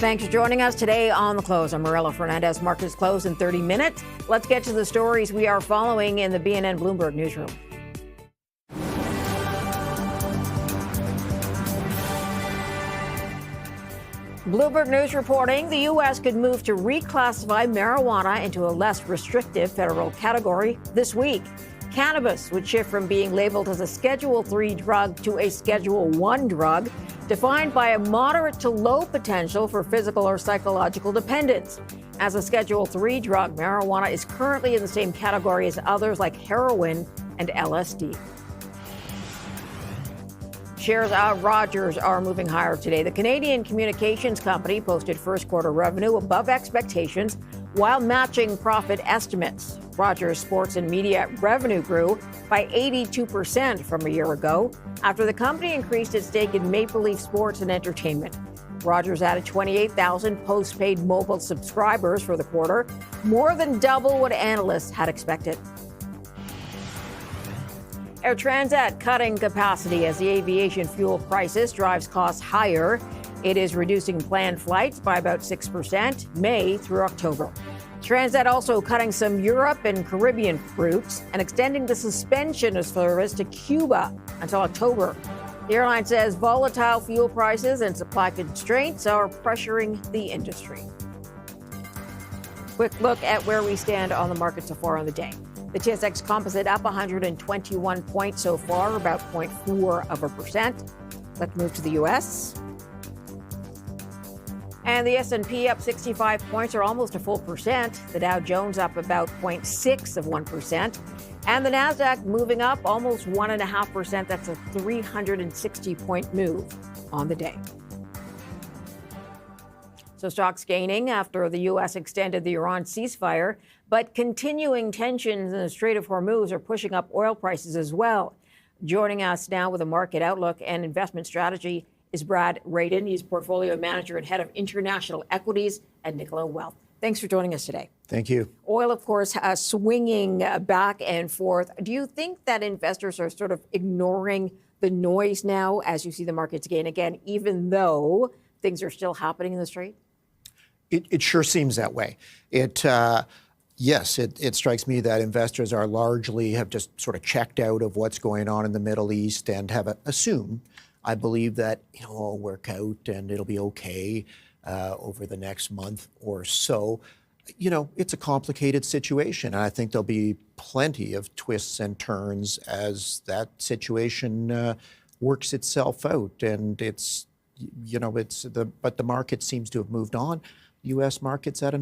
Thanks for joining us today on The Close. I'm Marilla Fernandez. Markets close in 30 minutes. Let's get to the stories we are following in the BNN Bloomberg newsroom. Bloomberg News reporting the U.S. could move to reclassify marijuana into a less restrictive federal category this week. Cannabis would shift from being labeled as a Schedule III drug to a Schedule I drug, defined by a moderate to low potential for physical or psychological dependence. As a Schedule III drug, marijuana is currently in the same category as others like heroin and LSD. Shares of Rogers are moving higher today. The Canadian communications company posted first quarter revenue above expectations while matching profit estimates. Rogers Sports and Media revenue grew by 82% from a year ago after the company increased its stake in Maple Leaf Sports and Entertainment. Rogers added 28,000 postpaid mobile subscribers for the quarter, more than double what analysts had expected. Air Transat cutting capacity as the aviation fuel crisis drives costs higher. It is reducing planned flights by about 6% May through October. Transat also cutting some Europe and Caribbean routes and extending the suspension of service to Cuba until October. The airline says volatile fuel prices and supply constraints are pressuring the industry. Quick look at where we stand on the market so far on the day. The TSX Composite up 121 points so far, about 0.4%. Let's move to the U.S. And the S&P up 65 points, or almost a full percent. The Dow Jones up about 0.6%. And the Nasdaq moving up almost 1.5%. That's a 360-point move on the day. So stocks gaining after the U.S. extended the Iran ceasefire, but continuing tensions in the Strait of Hormuz are pushing up oil prices as well. Joining us now with a market outlook and investment strategy is Brad Radin. He's portfolio manager and head of international equities at Nicola Wealth. Thanks for joining us today. Thank you. Oil, of course, swinging back and forth. Do you think that investors are sort of ignoring the noise now as you see the markets gain again, even though things are still happening in the Strait? It sure seems that way. Yes, it strikes me that investors have just sort of checked out of what's going on in the Middle East and have assumed, I believe, that it'll work out and it'll be okay over the next month or so. It's a complicated situation, and I think there'll be plenty of twists and turns as that situation works itself out. And but the market seems to have moved on. U.S. market's at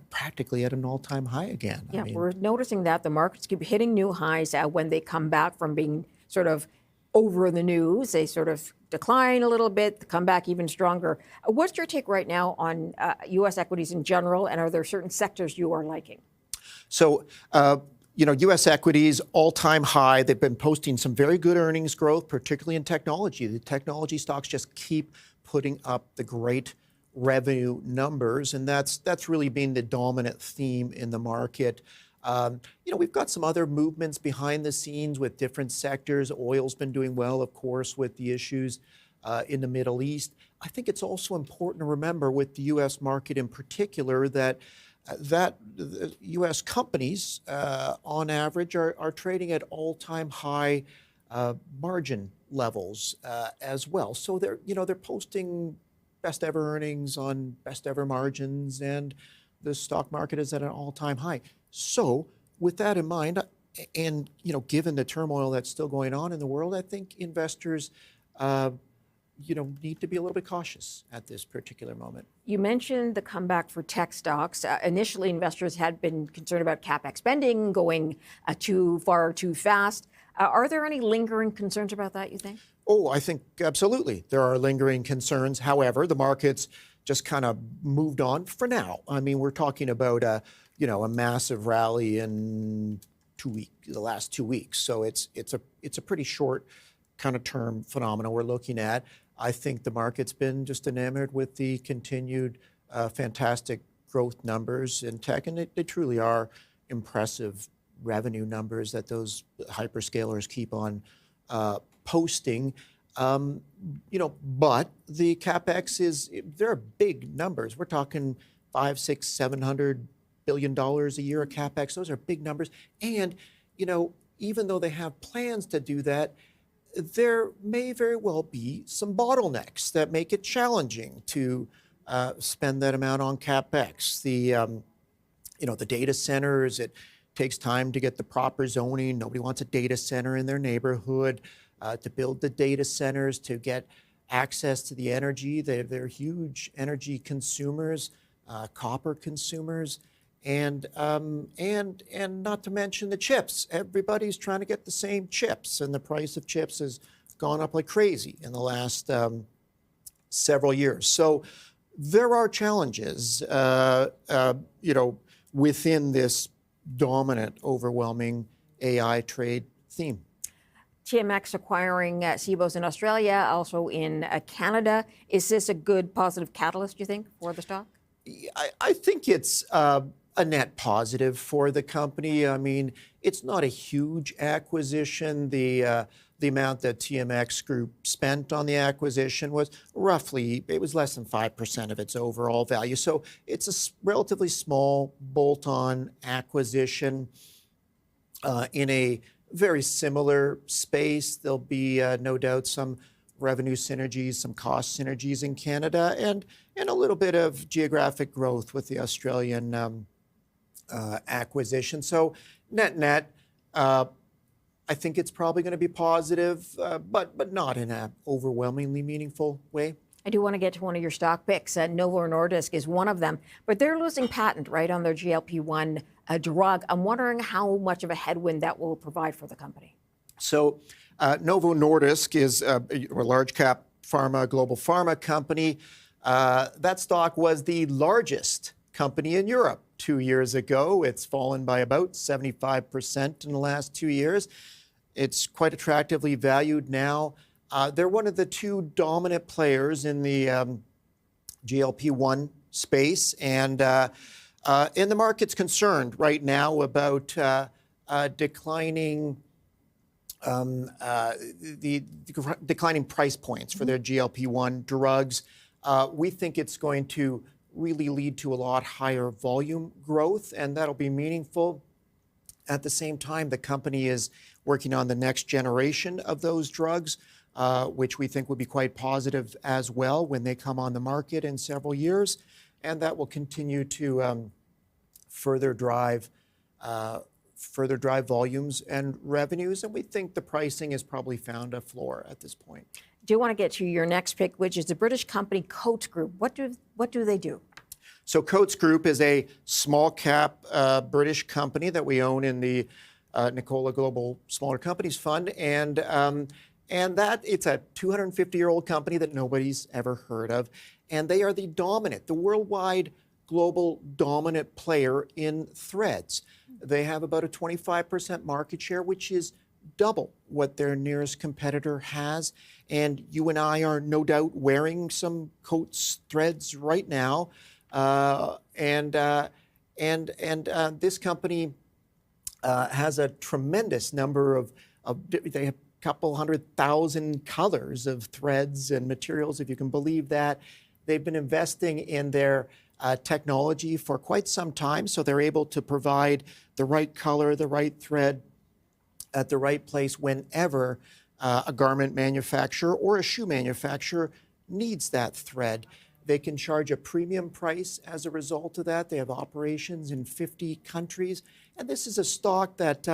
practically at an all-time high again. Yeah, we're noticing that the markets keep hitting new highs when they come back from being sort of over the news. They sort of decline a little bit, come back even stronger. What's your take right now on U.S. equities in general, and are there certain sectors you are liking? So, U.S. equities, all-time high. They've been posting some very good earnings growth, particularly in technology. The technology stocks just keep putting up the great revenue numbers, and that's really been the dominant theme in the market. We've got some other movements behind the scenes with different sectors. Oil's been doing well, of course, with the issues in the Middle East. I think it's also important to remember with the U.S. market in particular that the U.S. companies, on average, are trading at all-time high margin levels as well. So they're posting best ever earnings on best ever margins, and the stock market is at an all-time high. So with that in mind, and given the turmoil that's still going on in the world, I think investors need to be a little bit cautious at this particular moment. You mentioned the comeback for tech stocks. Initially, investors had been concerned about CapEx spending going too far, too fast. Are there any lingering concerns about that, you think? Oh, I think absolutely there are lingering concerns. However, the markets just kind of moved on for now. I mean, we're talking about a massive rally in the last 2 weeks. So it's a pretty short kind of term phenomenon we're looking at. I think the market's been just enamored with the continued fantastic growth numbers in tech, and they truly are impressive revenue numbers that those hyperscalers keep on posting. But the capex there are big numbers. We're talking 5, 6, $700 billion a year of capex. Those are big numbers. And, even though they have plans to do that, there may very well be some bottlenecks that make it challenging to spend that amount on capex. The data centers, it takes time to get the proper zoning. Nobody wants a data center in their neighborhood. To build the data centers, to get access to the energy. They're huge energy consumers, copper consumers, and not to mention the chips. Everybody's trying to get the same chips, and the price of chips has gone up like crazy in the last several years. So there are challenges, within this dominant, overwhelming AI trade theme. TMX acquiring CBOs in Australia, also in Canada. Is this a good positive catalyst, do you think, for the stock? I think it's a net positive for the company. I mean, it's not a huge acquisition. The amount that TMX Group spent on the acquisition was it was less than 5% of its overall value. So it's a relatively small bolt-on acquisition in a very similar space. There'll be no doubt some revenue synergies, some cost synergies in Canada, and a little bit of geographic growth with the Australian acquisition. So net, I think it's probably going to be positive, but not in an overwhelmingly meaningful way. I do want to get to one of your stock picks. Novo Nordisk is one of them, but they're losing patent, right, on their GLP-1 drug. I'm wondering how much of a headwind that will provide for the company. So Novo Nordisk is a large cap global pharma company. That stock was the largest company in Europe 2 years ago. It's fallen by about 75% in the last 2 years. It's quite attractively valued now. They're one of the two dominant players in the GLP-1 space, and the market's concerned right now about declining declining price points for their GLP-1 drugs. We think it's going to really lead to a lot higher volume growth, and that'll be meaningful. At the same time, the company is working on the next generation of those drugs, which we think would be quite positive as well when they come on the market in several years. And that will continue to further drive volumes and revenues. And we think the pricing has probably found a floor at this point. Do you want to get to your next pick, which is the British company Coates Group? What do they do? So Coates Group is a small cap British company that we own in the Nicola Global Smaller Companies Fund, and that it's a 250-year-old company that nobody's ever heard of, and they are the worldwide global dominant player in threads. They have about a 25% market share, which is double what their nearest competitor has. And you and I are no doubt wearing some Coates threads right now. This company has a tremendous number of they have a couple 100,000 colors of threads and materials, if you can believe that. They've been investing in their technology for quite some time, so they're able to provide the right color, the right thread at the right place whenever a garment manufacturer or a shoe manufacturer needs that thread. They can charge a premium price as a result of that. They have operations in 50 countries. And this is a stock that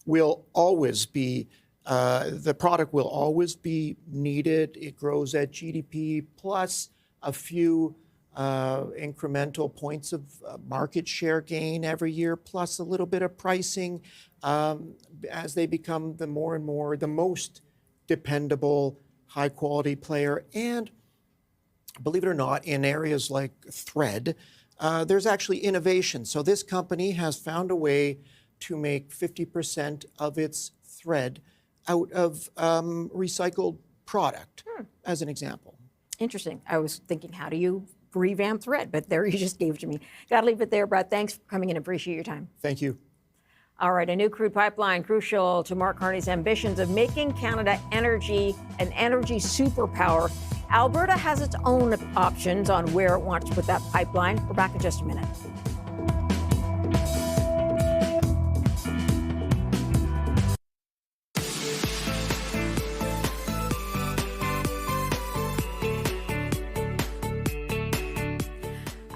will always be, the product will always be needed. It grows at GDP plus a few incremental points of market share gain every year, plus a little bit of pricing as they become the most dependable, high quality player. And believe it or not, in areas like thread, there's actually innovation. So this company has found a way to make 50% of its thread out of recycled product, as an example. Interesting. I was thinking, how do you revamp thread? But there you just gave it to me. Got to leave it there, Brett. Thanks for coming in. Appreciate your time. Thank you. All right, a new crude pipeline crucial to Mark Carney's ambitions of making Canada an energy superpower. Alberta has its own options on where it wants to put that pipeline. We're back in just a minute.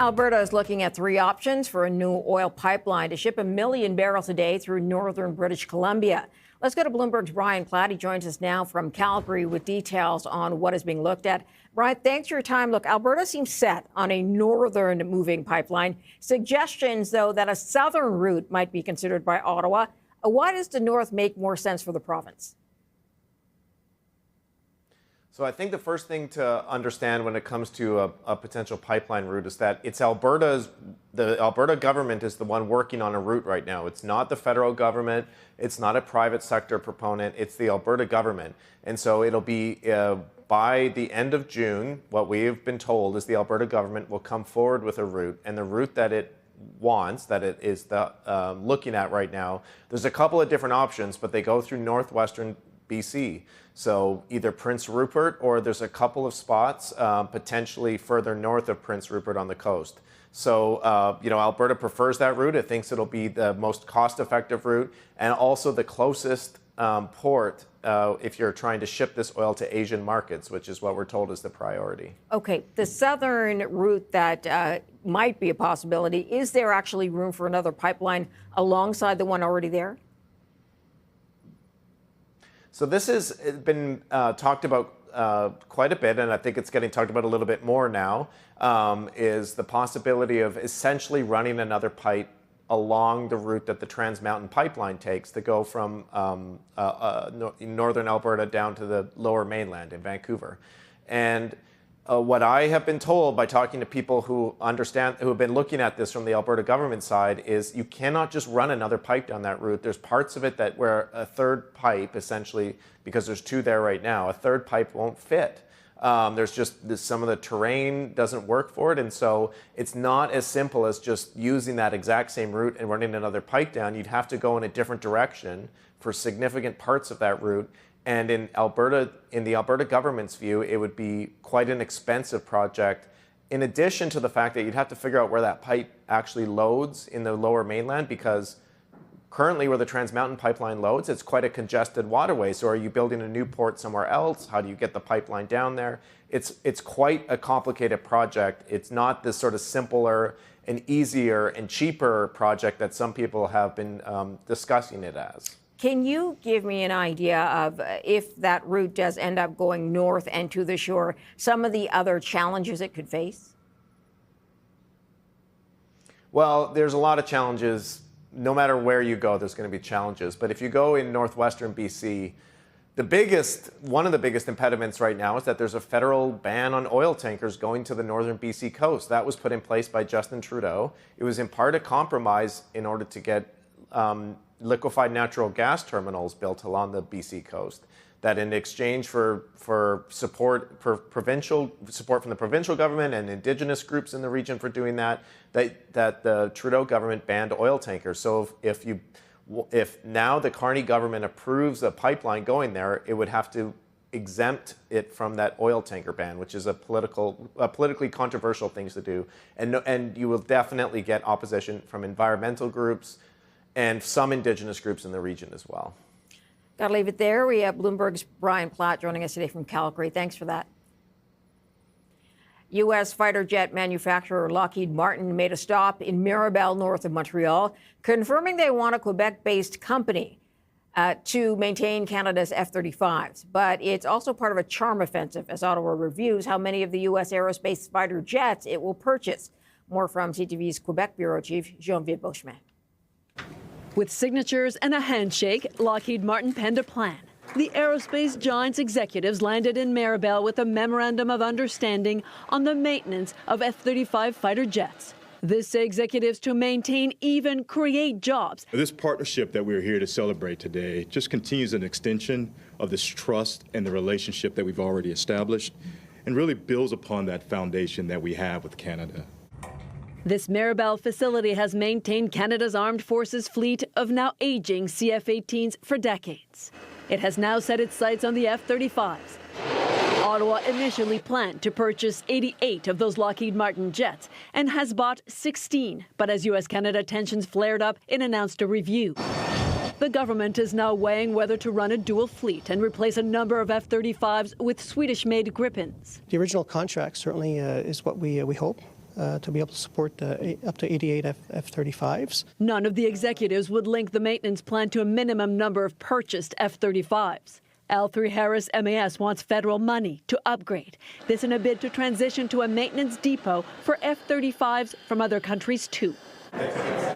Alberta is looking at three options for a new oil pipeline to ship 1 million barrels a day through northern British Columbia. Let's go to Bloomberg's Brian Platt. He joins us now from Calgary with details on what is being looked at. Brian, thanks for your time. Look, Alberta seems set on a northern moving pipeline. Suggestions, though, that a southern route might be considered by Ottawa. Why does the north make more sense for the province? So I think the first thing to understand when it comes to a potential pipeline route is that the Alberta government is the one working on a route right now. It's not the federal government. It's not a private sector proponent. It's the Alberta government. And so it'll be by the end of June, what we've been told is the Alberta government will come forward with a route, and the route that it wants, that it is looking at right now, there's a couple of different options, but they go through northwestern BC. So either Prince Rupert, or there's a couple of spots potentially further north of Prince Rupert on the coast. So, Alberta prefers that route. It thinks it'll be the most cost-effective route and also the closest port if you're trying to ship this oil to Asian markets, which is what we're told is the priority. Okay, the southern route that might be a possibility, is there actually room for another pipeline alongside the one already there? So this has been talked about quite a bit, and I think it's getting talked about a little bit more now, is the possibility of essentially running another pipe along the route that the Trans Mountain Pipeline takes to go from northern Alberta down to the lower mainland in Vancouver. And what I have been told by talking to people who have been looking at this from the Alberta government side is you cannot just run another pipe down that route. There's parts of it that where a third pipe, essentially, because there's two there right now, a third pipe won't fit. There's just some of the terrain doesn't work for it. And so it's not as simple as just using that exact same route and running another pipe down. You'd have to go in a different direction for significant parts of that route. And in the Alberta government's view, it would be quite an expensive project, in addition to the fact that you'd have to figure out where that pipe actually loads in the lower mainland, because currently where the Trans Mountain Pipeline loads, it's quite a congested waterway. So are you building a new port somewhere else? How do you get the pipeline down there? It's quite a complicated project. It's not this sort of simpler and easier and cheaper project that some people have been discussing it as. Can you give me an idea of if that route does end up going north and to the shore, some of the other challenges it could face? Well, there's a lot of challenges. No matter where you go, there's going to be challenges. But if you go in northwestern BC, one of the biggest impediments right now is that there's a federal ban on oil tankers going to the northern BC coast. That was put in place by Justin Trudeau. It was in part a compromise in order to get liquefied natural gas terminals built along the BC coast, that in exchange for provincial support from the provincial government and Indigenous groups in the region for doing that the Trudeau government banned oil tankers. So if now the Carney government approves a pipeline going there, it would have to exempt it from that oil tanker ban, which is a politically controversial thing to do. And you will definitely get opposition from environmental groups and some Indigenous groups in the region as well. Got to leave it there. We have Bloomberg's Brian Platt joining us today from Calgary. Thanks for that. U.S. fighter jet manufacturer Lockheed Martin made a stop in Mirabel, north of Montreal, confirming they want a Quebec-based company to maintain Canada's F-35s. But it's also part of a charm offensive as Ottawa reviews how many of the U.S. aerospace fighter jets it will purchase. More from CTV's Quebec bureau chief, Jean-Vive Beauchemin. With signatures and a handshake, Lockheed Martin penned a plan. The aerospace giant's executives landed in Mirabel with a memorandum of understanding on the maintenance of F-35 fighter jets. This executives to maintain, even create jobs. This partnership that we're here to celebrate today just continues an extension of this trust and the relationship that we've already established, and really builds upon that foundation that we have with Canada. This Mirabel facility has maintained Canada's armed forces fleet of now aging CF-18s for decades. It has now set its sights on the F-35s. Ottawa initially planned to purchase 88 of those Lockheed Martin jets and has bought 16. But as U.S.-Canada tensions flared up, it announced a review. The government is now weighing whether to run a dual fleet and replace a number of F-35s with Swedish-made Gripens. The original contract certainly is what we hope. To be able to support up to 88 F-35s. None of the executives would link the maintenance plan to a minimum number of purchased F-35s. L3 Harris MAS wants federal money to upgrade. This in a bid to transition to a maintenance depot for F-35s from other countries too.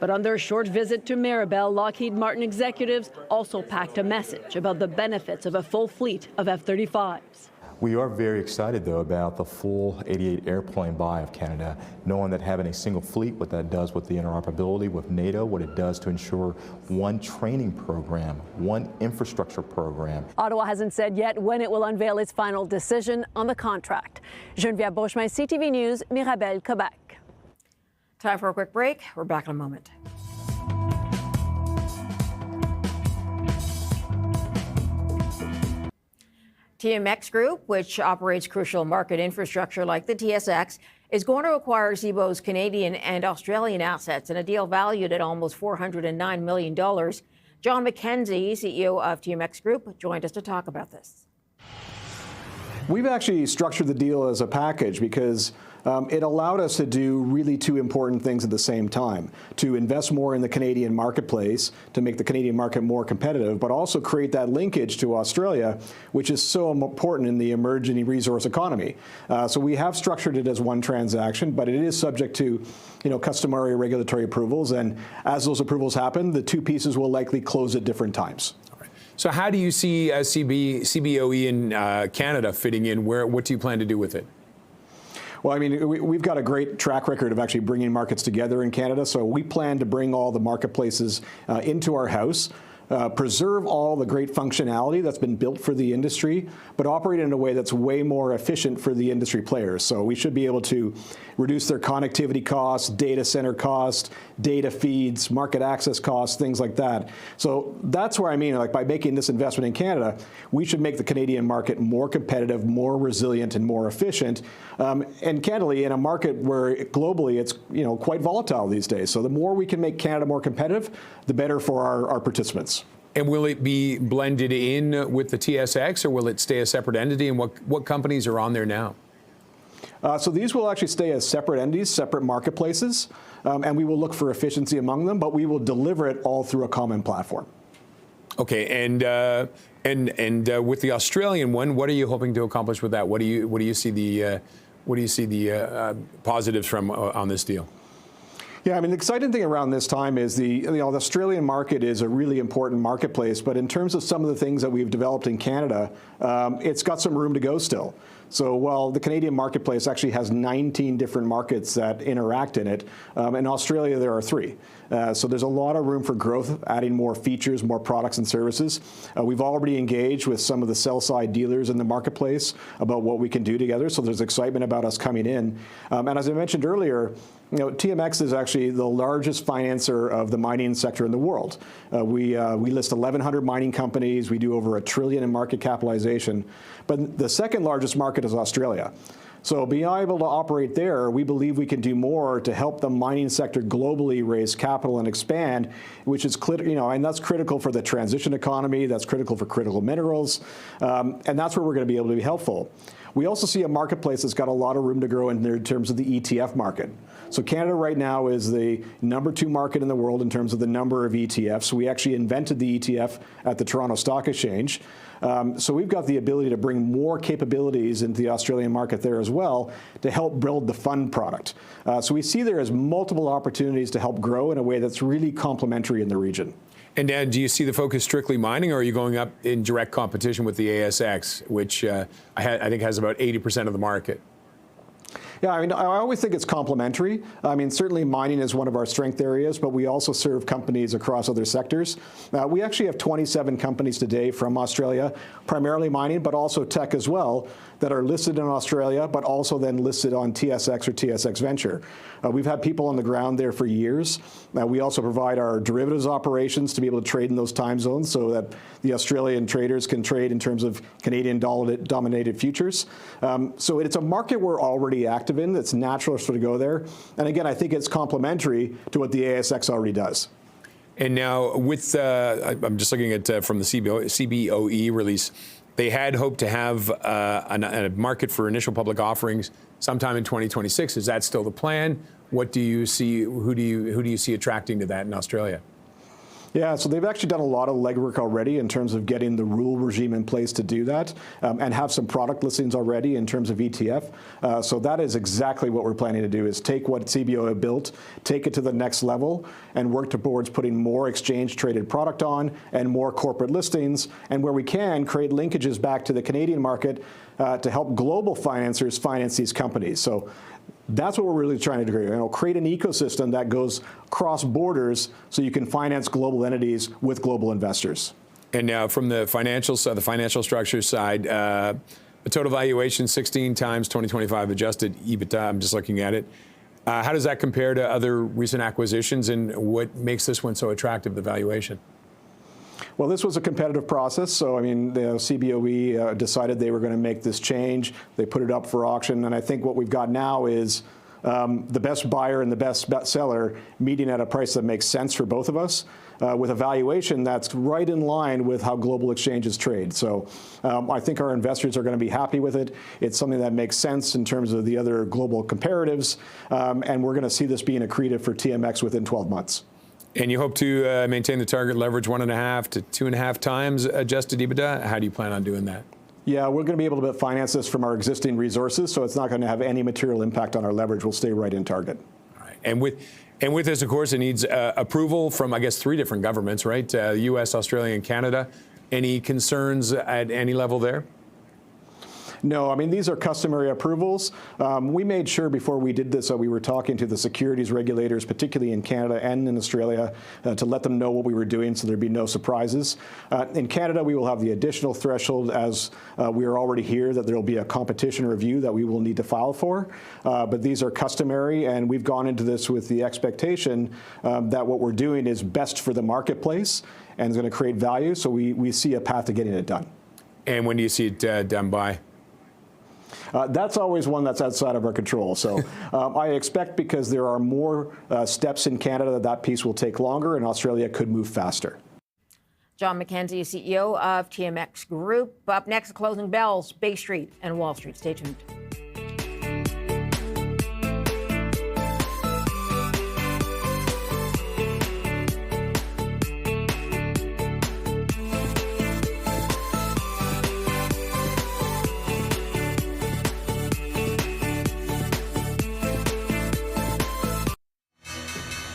But on their short visit to Mirabel, Lockheed Martin executives also packed a message about the benefits of a full fleet of F-35s. We are very excited, though, about the full 88 airplane buy of Canada, knowing that having a single fleet, what that does with the interoperability with NATO, what it does to ensure one training program, one infrastructure program. Ottawa hasn't said yet when it will unveil its final decision on the contract. Geneviève Beauchemin, CTV News, Mirabel, Quebec. Time for a quick break. We're back in a moment. TMX Group, which operates crucial market infrastructure like the TSX, is going to acquire Cboe's Canadian and Australian assets in a deal valued at almost $409 million. John McKenzie, CEO of TMX Group, joined us to talk about this. We've actually structured the deal as a package because it allowed us to do really two important things at the same time: to invest more in the Canadian marketplace, to make the Canadian market more competitive, but also create that linkage to Australia, which is so important in the emerging resource economy. So we have structured it as one transaction, but it is subject to, customary regulatory approvals. And as those approvals happen, the two pieces will likely close at different times. So how do you see CBOE in Canada fitting in? What do you plan to do with it? Well, I mean, we've got a great track record of actually bringing markets together in Canada. So we plan to bring all the marketplaces into our house, preserve all the great functionality that's been built for the industry, but operate in a way that's way more efficient for the industry players. So we should be able to reduce their connectivity costs, data center costs, data feeds, market access costs, things like that. So that's where I mean, like, by making this investment in Canada, we should make the Canadian market more competitive, more resilient, and more efficient. And candidly, in a market where globally it's quite volatile these days. So the more we can make Canada more competitive, the better for our participants. And will it be blended in with the TSX, or will it stay a separate entity? And what companies are on there now? So these will actually stay as separate entities, separate marketplaces, and we will look for efficiency among them, but we will deliver it all through a common platform. Okay, and with the Australian one, what are you hoping to accomplish with that? What do you see the positives from on this deal? Yeah, I mean, the exciting thing around this time is the Australian market is a really important marketplace, but in terms of some of the things that we've developed in Canada, it's got some room to go still. So while the Canadian marketplace actually has 19 different markets that interact in it, in Australia there are 3. So there's a lot of room for growth, adding more features, more products and services. We've already engaged with some of the sell-side dealers in the marketplace about what we can do together, so there's excitement about us coming in. And as I mentioned earlier, TMX is actually the largest financer of the mining sector in the world. We list 1,100 mining companies. We do over $1 trillion in market capitalization. But the second largest market is Australia. So being able to operate there, we believe we can do more to help the mining sector globally raise capital and expand, which is and that's critical for the transition economy. That's critical for critical minerals, and that's where we're going to be able to be helpful. We also see a marketplace that's got a lot of room to grow in there in terms of the ETF market. So Canada right now is the #2 market in the world in terms of the number of ETFs. We actually invented the ETF at the Toronto Stock Exchange. So we've got the ability to bring more capabilities into the Australian market there as well to help build the fund product. So we see there as multiple opportunities to help grow in a way that's really complementary in the region. And Dan, do you see the focus strictly mining, or are you going up in direct competition with the ASX, which I think has about 80% of the market? Yeah, I mean, I always think it's complementary. I mean, certainly mining is one of our strength areas, but we also serve companies across other sectors. We actually have 27 companies today from Australia, primarily mining, but also tech as well, that are listed in Australia, but also then listed on TSX or TSX Venture. We've had people on the ground there for years. We also provide our derivatives operations to be able to trade in those time zones so that the Australian traders can trade in terms of Canadian dominated futures. So it's a market we're already active in. It's natural for us to go there. And again, I think it's complementary to what the ASX already does. And now with, I'm just looking at from the CBOE release, they had hoped to have a market for initial public offerings sometime in 2026. Is that still the plan? What do you see? Who do you see attracting to that in Australia? Yeah, so they've actually done a lot of legwork already in terms of getting the rule regime in place to do that, and have some product listings already in terms of ETF. So that is exactly what we're planning to do, is take what CBO have built, take it to the next level, and work towards putting more exchange-traded product on and more corporate listings, and where we can, create linkages back to the Canadian market to help global financiers finance these companies. So that's what we're really trying to do. Create an ecosystem that goes cross borders so you can finance global entities with global investors. And now from the financial side, the financial structure side, the total valuation 16 times 2025 adjusted EBITDA. I'm just looking at it. How does that compare to other recent acquisitions, and what makes this one so attractive, the valuation? Well, this was a competitive process. So, I mean, the CBOE decided they were going to make this change. They put it up for auction. And I think what we've got now is the best buyer and the best seller meeting at a price that makes sense for both of us, with a valuation that's right in line with how global exchanges trade. So I think our investors are going to be happy with it. It's something that makes sense in terms of the other global comparatives. And we're going to see this being accretive for TMX within 12 months. And you hope to maintain the target leverage 1.5 to 2.5 times adjusted EBITDA. How do you plan on doing that? Yeah, we're going to be able to finance this from our existing resources, so it's not going to have any material impact on our leverage. We'll stay right in target. All right. And with this, of course, it needs approval from, I guess, 3 different governments, right? U.S., Australia, and Canada. Any concerns at any level there? No, I mean, these are customary approvals. We made sure before we did this that we were talking to the securities regulators, particularly in Canada and in Australia, to let them know what we were doing so there'd be no surprises. In Canada, we will have the additional threshold, as we are already here, that there will be a competition review that we will need to file for. But these are customary, and we've gone into this with the expectation that what we're doing is best for the marketplace and is going to create value. So we see a path to getting it done. And when do you see it done by? That's always one that's outside of our control. So I expect, because there are more steps in Canada, that piece will take longer, and Australia could move faster. John McKenzie, CEO of TMX Group. Up next, closing bells, Bay Street and Wall Street. Stay tuned.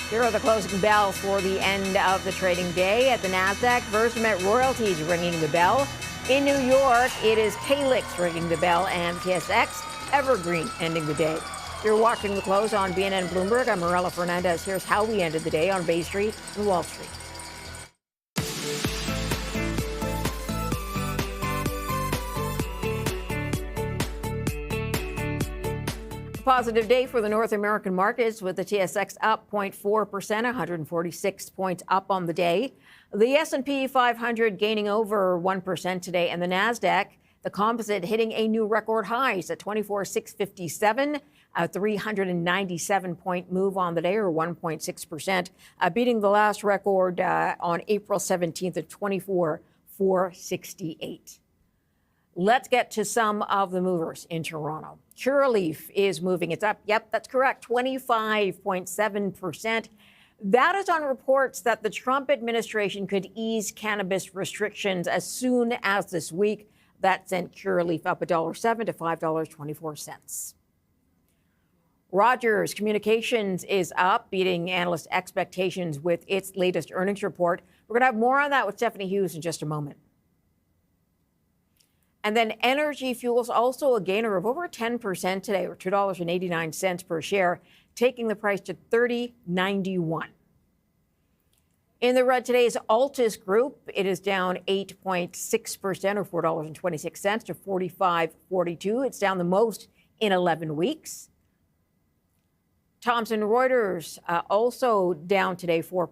Here are the closing bells for the end of the trading day. At the Nasdaq, Versamet Royalties ringing the bell. In New York, it is Calix ringing the bell, and TSX Evergreen ending the day. You're watching the close on BNN Bloomberg. I'm Morella Fernandez. Here's how we ended the day on Bay Street and Wall Street. Positive day for the North American markets, with the TSX up 0.4%, 146 points up on the day. The S&P 500 gaining over 1% today, and the Nasdaq, the composite, hitting a new record highs at 24,657, a 397-point move on the day, or 1.6%, beating the last record on April 17th of 24,468. Let's get to some of the movers in Toronto. Curaleaf is moving. It's up. Yep, that's correct. 25.7%. That is on reports that the Trump administration could ease cannabis restrictions as soon as this week. That sent Curaleaf up $1.07 to $5.24. Rogers Communications is up, beating analyst expectations with its latest earnings report. We're going to have more on that with Stephanie Hughes in just a moment. And then Energy Fuels, also a gainer of over 10% today, or $2.89 per share, taking the price to $30.91. In the red today is Altus Group. It is down 8.6%, or $4.26 to $45.42. It's down the most in 11 weeks. Thomson Reuters also down today 4%, or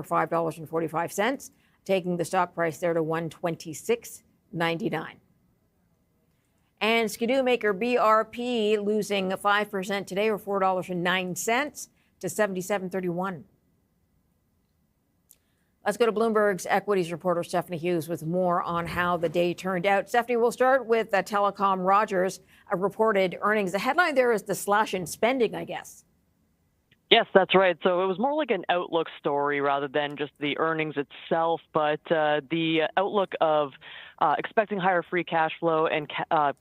$5.45, taking the stock price there to $126.99. And Skidoo maker BRP losing 5% today, or $4.09 to $77.31. Let's go to Bloomberg's equities reporter Stephanie Hughes with more on how the day turned out. Stephanie, we'll start with Telecom Rogers reported earnings. The headline there is the slash in spending, I guess. Yes, that's right. So it was more like an outlook story rather than just the earnings itself, but the outlook of expecting higher free cash flow and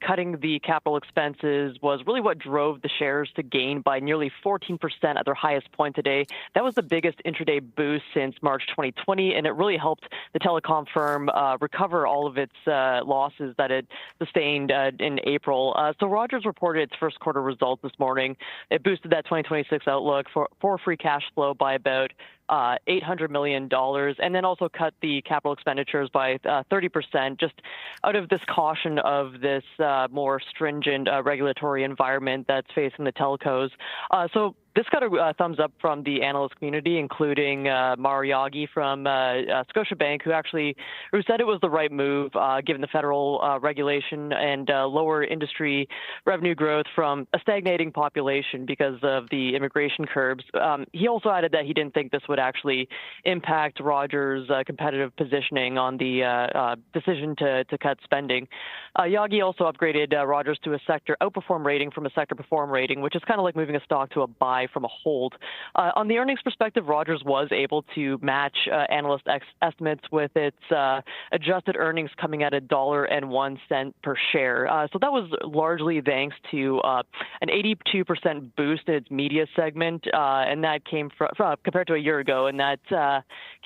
cutting the capital expenses was really what drove the shares to gain by nearly 14% at their highest point today. That was the biggest intraday boost since March 2020, and it really helped the telecom firm recover all of its losses that it sustained in April. So Rogers reported its first quarter results this morning. It boosted that 2026 outlook for free cash flow by about $800 million, and then also cut the capital expenditures by 30%, just out of this caution of this more stringent regulatory environment that's facing the telcos. So this got a thumbs up from the analyst community, including Maher Yaghi from Scotiabank, who said it was the right move given the federal regulation and lower industry revenue growth from a stagnating population because of the immigration curbs. He also added that he didn't think this would actually impact Rogers' competitive positioning on the decision to cut spending. Yaghi also upgraded Rogers to a sector outperform rating from a sector perform rating, which is kind of like moving a stock to a buy from a hold. On the earnings perspective, Rogers was able to match analyst estimates with its adjusted earnings coming at $1.01 per share. So that was largely thanks to an 82% boost in its media segment, and that came from compared to a year ago, and that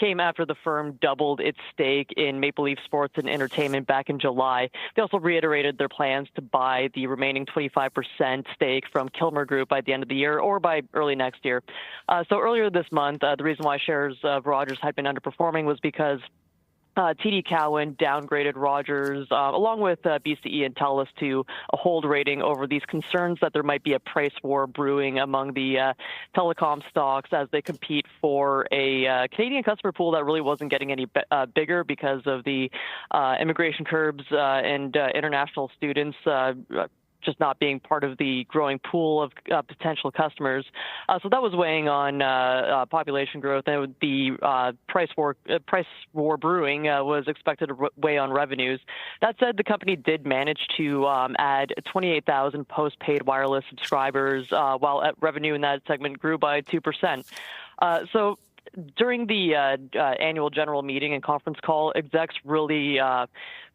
came after the firm doubled its stake in Maple Leaf Sports and Entertainment back in July. They also reiterated their plans to buy the remaining 25% stake from Kilmer Group by the end of the year or by early next year. So earlier this month, the reason why shares of Rogers had been underperforming was because TD Cowen downgraded Rogers, along with BCE and TELUS, to a hold rating over these concerns that there might be a price war brewing among the telecom stocks as they compete for a Canadian customer pool that really wasn't getting any bigger because of the immigration curbs and international students just not being part of the growing pool of potential customers. So that was weighing on population growth. And the price war brewing was expected to weigh on revenues. That said, the company did manage to add 28,000 postpaid wireless subscribers, while revenue in that segment grew by 2%. So during the annual general meeting and conference call, execs really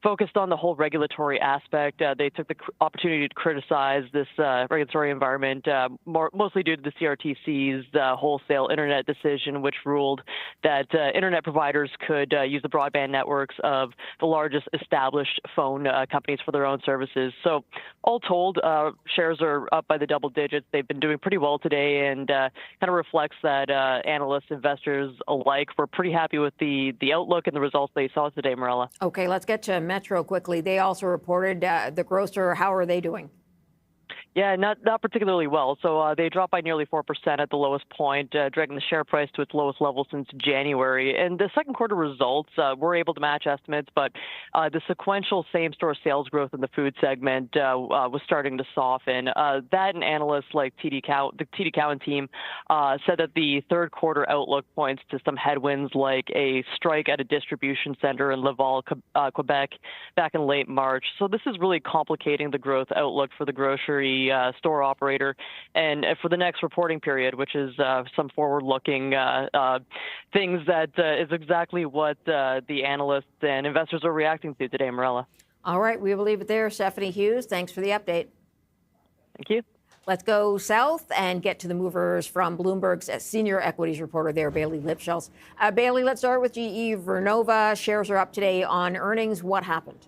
focused on the whole regulatory aspect. They took the opportunity to criticize this regulatory environment, mostly due to the CRTC's wholesale internet decision, which ruled that internet providers could use the broadband networks of the largest established phone companies for their own services. So all told, shares are up by the double digits. They've been doing pretty well today, and kind of reflects that analysts, investors alike were pretty happy with the outlook and the results they saw today, Marella. Okay, let's get to Metro quickly. They also reported the grocer. How are they doing? Yeah, not particularly well. So they dropped by nearly 4% at the lowest point, dragging the share price to its lowest level since January. And the second quarter results were able to match estimates, but the sequential same-store sales growth in the food segment was starting to soften. That and analysts like the TD Cowen team said that the third quarter outlook points to some headwinds like a strike at a distribution center in Laval, Quebec, back in late March. So this is really complicating the growth outlook for the grocery store operator, and for the next reporting period, which is some forward-looking things that is exactly what the analysts and investors are reacting to today, Marella. All right, we will leave it there. Stephanie Hughes, thanks for the update. Thank you. Let's go south and get to the movers from Bloomberg's senior equities reporter there, Bailey Lipschultz. Bailey, let's start with GE Vernova. Shares are up today on earnings. What happened?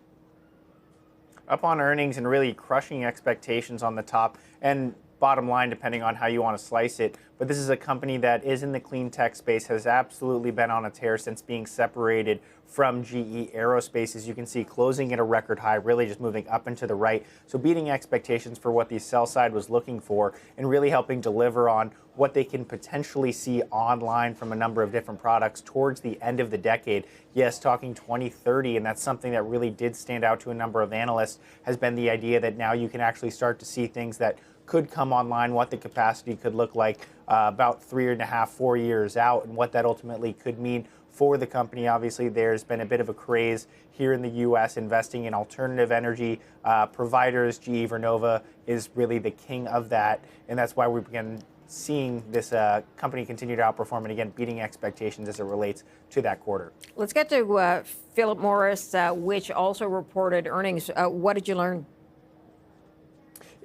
up on earnings and really crushing expectations on the top and bottom line, depending on how you want to slice it. But this is a company that is in the clean tech space, has absolutely been on a tear since being separated from GE Aerospace. As you can see, closing at a record high, really just moving up and to the right. So beating expectations for what the sell side was looking for and really helping deliver on what they can potentially see online from a number of different products towards the end of the decade. Yes, talking 2030, and that's something that really did stand out to a number of analysts, has been the idea that now you can actually start to see things that could come online, what the capacity could look like about 3.5, 4 years out, and what that ultimately could mean for the company. Obviously, there's been a bit of a craze here in the U.S. investing in alternative energy providers. GE Vernova is really the king of that, and that's why we began seeing this company continue to outperform and, again, beating expectations as it relates to that quarter. Let's get to Philip Morris, which also reported earnings. What did you learn?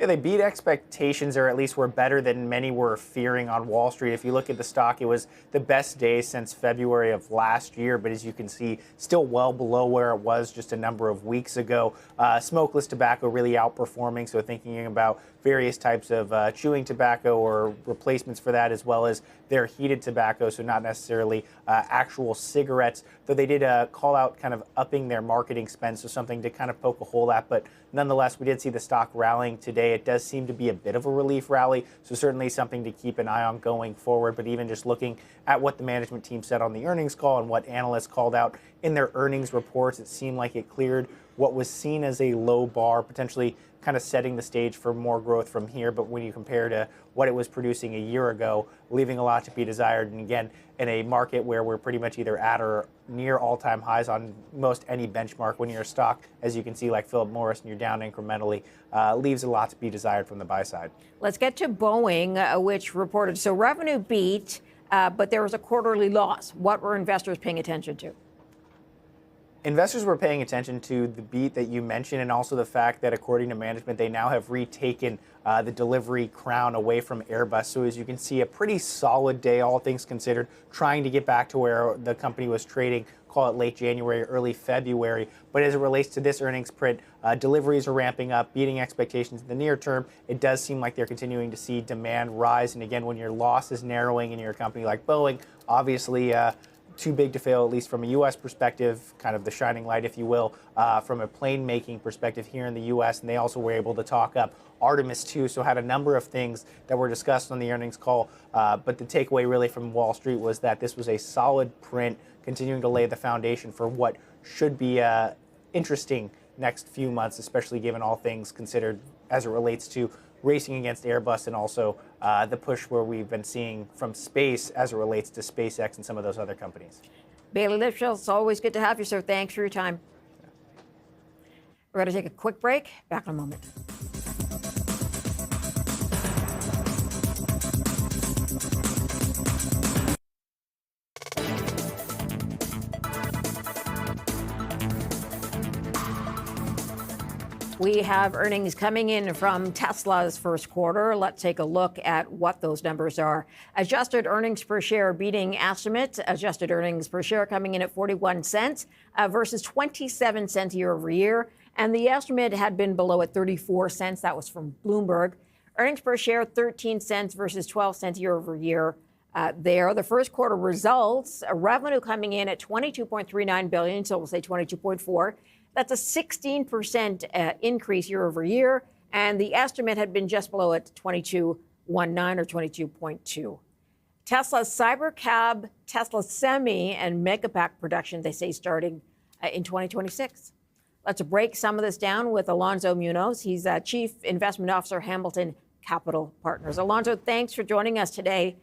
Yeah, they beat expectations, or at least were better than many were fearing on Wall Street. If you look at the stock, it was the best day since February of last year, but as you can see, still well below where it was just a number of weeks ago. Smokeless tobacco really outperforming, so thinking about various types of chewing tobacco or replacements for that, as well as their heated tobacco, so not necessarily actual cigarettes, though they did call out kind of upping their marketing spend, so something to kind of poke a hole at. But nonetheless, we did see the stock rallying today. It does seem to be a bit of a relief rally, so certainly something to keep an eye on going forward. But even just looking at what the management team said on the earnings call and what analysts called out in their earnings reports, it seemed like it cleared what was seen as a low bar, potentially kind of setting the stage for more growth from here. But when you compare to what it was producing a year ago, leaving a lot to be desired. And again, in a market where we're pretty much either at or near all-time highs on most any benchmark, when you're a stock, as you can see, like Philip Morris, and you're down incrementally, leaves a lot to be desired from the buy side. Let's get to Boeing, which reported, so revenue beat, but there was a quarterly loss. What were investors paying attention to? Investors were paying attention to the beat that you mentioned, and also the fact that, according to management, they now have retaken the delivery crown away from Airbus. So as you can see, a pretty solid day, all things considered, trying to get back to where the company was trading, call it late January, early February. But as it relates to this earnings print, deliveries are ramping up, beating expectations in the near term. It does seem like they're continuing to see demand rise. And again, when your loss is narrowing in your company like Boeing, obviously too big to fail, at least from a U.S. perspective, kind of the shining light, if you will, from a plane making perspective here in the U.S. And they also were able to talk up Artemis too, so had a number of things that were discussed on the earnings call. But the takeaway really from Wall Street was that this was a solid print, continuing to lay the foundation for what should be interesting next few months, especially given all things considered as it relates to racing against Airbus and also the push where we've been seeing from space as it relates to SpaceX and some of those other companies. Bailey Lipschitz, it's always good to have you, sir. Thanks for your time. We're going to take a quick break. Back in a moment. We have earnings coming in from Tesla's first quarter. Let's take a look at what those numbers are. Adjusted earnings per share beating estimates. Adjusted earnings per share coming in at 41 cents versus 27 cents year over year. And the estimate had been below at 34 cents. That was from Bloomberg. Earnings per share 13 cents versus 12 cents year over year. There, the first quarter results, revenue coming in at $22.39 billion, so we'll say 22.4. That's a 16% increase year over year, and the estimate had been just below at 22.19 or 22.2. Tesla's Cybercab, Tesla Semi, and Megapack production, they say, starting in 2026. Let's break some of this down with Alonso Munoz. He's Chief Investment Officer, Hamilton Capital Partners. Alonso, thanks for joining us today.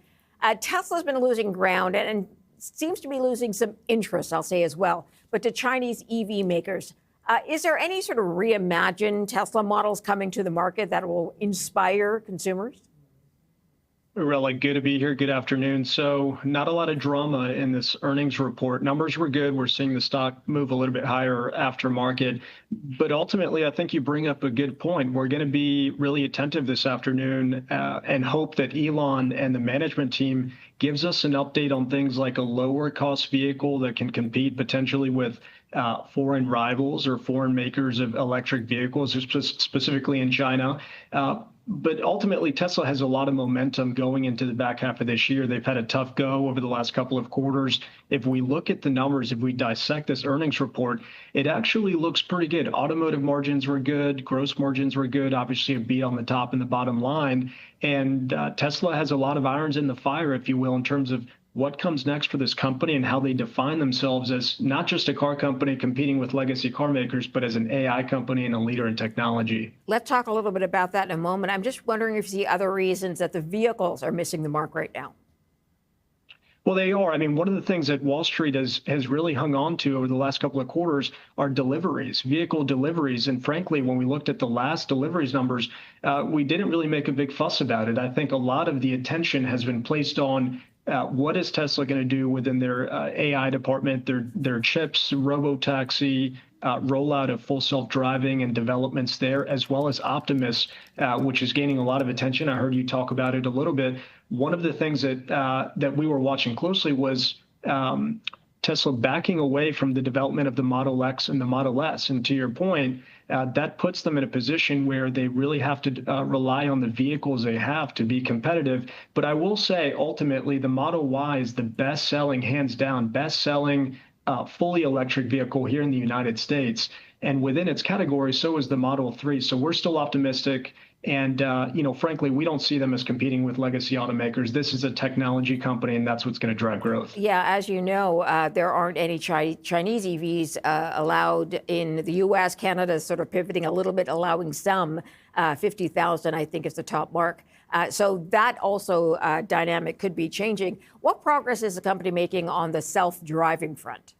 Tesla's been losing ground and seems to be losing some interest, I'll say as well, but to Chinese EV makers. Is there any sort of reimagined Tesla models coming to the market that will inspire consumers? Really good to be here. Good afternoon. So not a lot of drama in this earnings report. Numbers were good. We're seeing the stock move a little bit higher after market. But ultimately, I think you bring up a good point. We're going to be really attentive this afternoon and hope that Elon and the management team gives us an update on things like a lower cost vehicle that can compete potentially with foreign rivals or foreign makers of electric vehicles, specifically in China. But ultimately, Tesla has a lot of momentum going into the back half of this year. They've had a tough go over the last couple of quarters. If we look at the numbers, if we dissect this earnings report, it actually looks pretty good. Automotive margins were good. Gross margins were good. Obviously, a beat on the top and the bottom line. And Tesla has a lot of irons in the fire, if you will, in terms of what comes next for this company and how they define themselves as not just a car company competing with legacy car makers, but as an AI company and a leader in technology. Let's talk a little bit about that in a moment. I'm just wondering if you see other reasons that the vehicles are missing the mark right now. Well, they are. I mean, one of the things that Wall Street has really hung on to over the last couple of quarters are deliveries, vehicle deliveries. And frankly, when we looked at the last deliveries numbers, we didn't really make a big fuss about it. I think a lot of the attention has been placed on what is Tesla going to do within their AI department, their chips, robotaxi, rollout of full self-driving and developments there, as well as Optimus, which is gaining a lot of attention. I heard you talk about it a little bit. One of the things that we were watching closely was Tesla backing away from the development of the Model X and the Model S. And to your point, that puts them in a position where they really have to rely on the vehicles they have to be competitive. But I will say, ultimately, the Model Y is the best-selling, hands down, best-selling fully electric vehicle here in the United States. And within its category, so is the Model 3. So we're still optimistic. And, frankly, we don't see them as competing with legacy automakers. This is a technology company, and that's what's going to drive growth. Yeah, as you know, there aren't any Chinese EVs allowed in the U.S. Canada is sort of pivoting a little bit, allowing some. 50,000, I think, is the top mark. So that also dynamic could be changing. What progress is the company making on the self-driving front?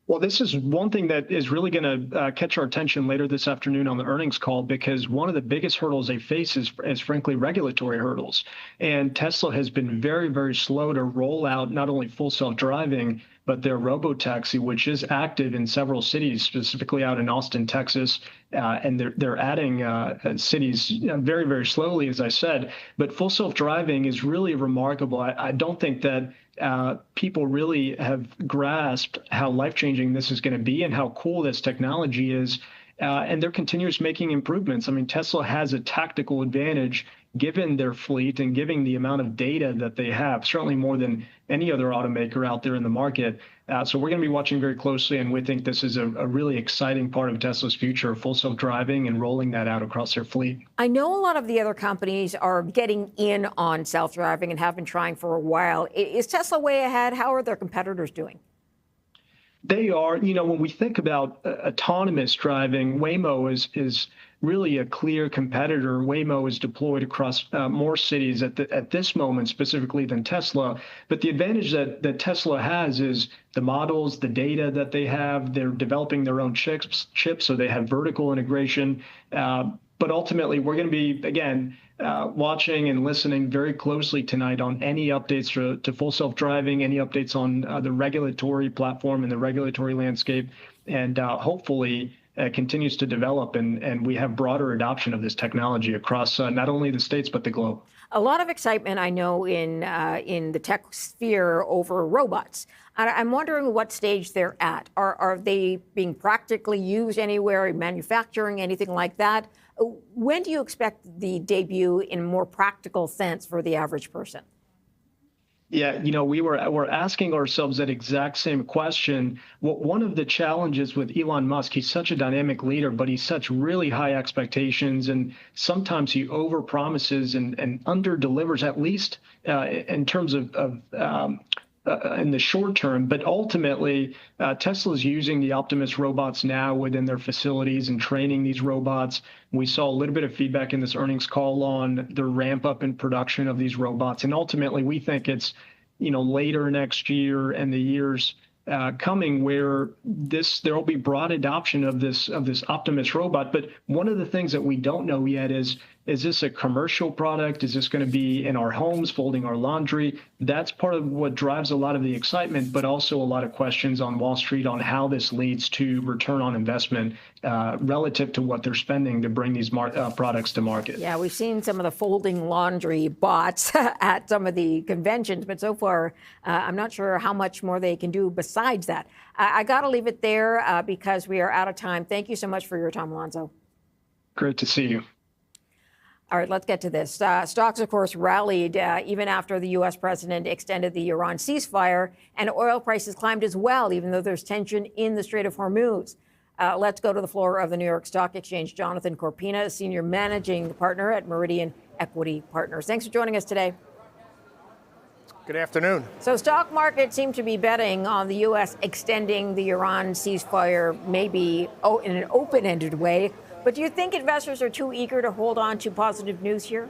Well, this is one thing that is really going to catch our attention later this afternoon on the earnings call, because one of the biggest hurdles they face is frankly, regulatory hurdles. And Tesla has been very, very slow to roll out not only full self-driving, but their robotaxi, which is active in several cities, specifically out in Austin, Texas. And they're adding cities very, very slowly, as I said. But full self-driving is really remarkable. I don't think that people really have grasped how life-changing this is going to be and how cool this technology is. And they're continuously making improvements. I mean, Tesla has a tactical advantage given their fleet and given the amount of data that they have, certainly more than any other automaker out there in the market. So we're going to be watching very closely, and we think this is a really exciting part of Tesla's future, full self-driving and rolling that out across their fleet. I know a lot of the other companies are getting in on self-driving and have been trying for a while. Is Tesla way ahead? How are their competitors doing? They are. When we think about autonomous driving, Waymo is really a clear competitor. Waymo is deployed across more cities at this moment specifically than Tesla. But the advantage that Tesla has is the models, the data that they have. They're developing their own chips, so they have vertical integration. But ultimately, we're going to be, again, watching and listening very closely tonight on any updates to full self-driving, any updates on the regulatory platform and the regulatory landscape, and hopefully continues to develop and we have broader adoption of this technology across not only the States, but the globe. A lot of excitement, I know, in the tech sphere over robots. I'm wondering what stage they're at. Are they being practically used anywhere in manufacturing, anything like that? When do you expect the debut in a more practical sense for the average person? Yeah, we're asking ourselves that exact same question. One of the challenges with Elon Musk, he's such a dynamic leader, but he sets really high expectations, and sometimes he overpromises and underdelivers, at least in terms of in the short term. But ultimately, Tesla is using the Optimus robots now within their facilities and training these robots. We saw a little bit of feedback in this earnings call on the ramp up in production of these robots. And ultimately, we think it's, later next year and the years coming where there will be broad adoption of this Optimus robot. But one of the things that we don't know yet is Is this a commercial product? Is this going to be in our homes, folding our laundry? That's part of what drives a lot of the excitement, but also a lot of questions on Wall Street on how this leads to return on investment relative to what they're spending to bring these products to market. Yeah, we've seen some of the folding laundry bots at some of the conventions, but so far, I'm not sure how much more they can do besides that. I got to leave it there because we are out of time. Thank you so much for your time, Alonzo. Great to see you. All right, let's get to this. Stocks, of course, rallied even after the U.S. president extended the Iran ceasefire, and oil prices climbed as well, even though there's tension in the Strait of Hormuz. Let's go to the floor of the New York Stock Exchange. Jonathan Corpina, Senior Managing Partner at Meridian Equity Partners. Thanks for joining us today. Good afternoon. So stock markets seem to be betting on the U.S. extending the Iran ceasefire, maybe in an open-ended way. But do you think investors are too eager to hold on to positive news here?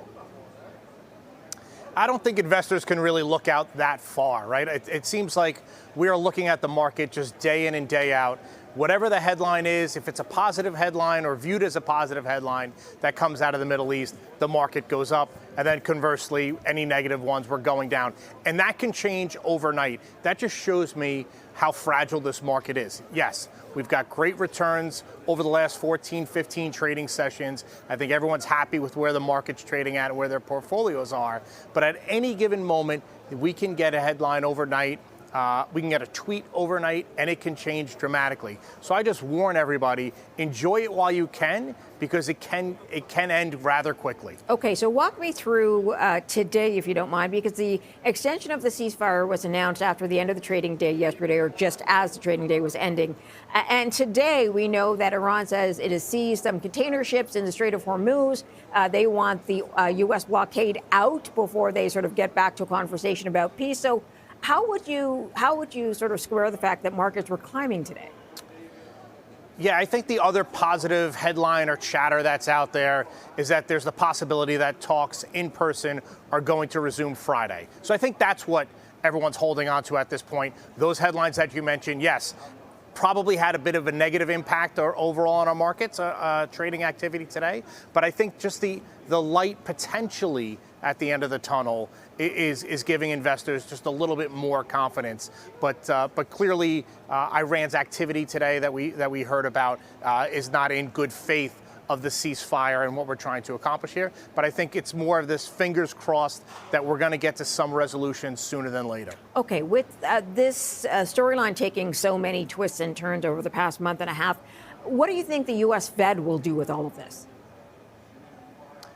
I don't think investors can really look out that far, right? It seems like we are looking at the market just day in and day out. Whatever the headline is, if it's a positive headline or viewed as a positive headline that comes out of the Middle East, the market goes up. And then conversely, any negative ones were going down. And that can change overnight. That just shows me how fragile this market is. Yes, we've got great returns over the last 14, 15 trading sessions. I think everyone's happy with where the market's trading at and where their portfolios are. But at any given moment, we can get a headline overnight. We can get a tweet overnight, and it can change dramatically. So I just warn everybody, enjoy it while you can, because it can end rather quickly. Okay, so walk me through today, if you don't mind, because the extension of the ceasefire was announced after the end of the trading day yesterday, or just as the trading day was ending. And today we know that Iran says it has seized some container ships in the Strait of Hormuz. They want the U.S. blockade out before they sort of get back to a conversation about peace. So how would you sort of square the fact that markets were climbing today? Yeah, I think the other positive headline or chatter that's out there is that there's the possibility that talks in person are going to resume Friday. So I think that's what everyone's holding on to at this point. Those headlines that you mentioned, yes, probably had a bit of a negative impact or overall on our markets, trading activity today. But I think just the light potentially at the end of the tunnel is giving investors just a little bit more confidence. But clearly, Iran's activity today that we heard about is not in good faith of the ceasefire and what we're trying to accomplish here. But I think it's more of this fingers crossed that we're going to get to some resolution sooner than later. Okay, with this storyline taking so many twists and turns over the past month and a half, what do you think the U.S. Fed will do with all of this?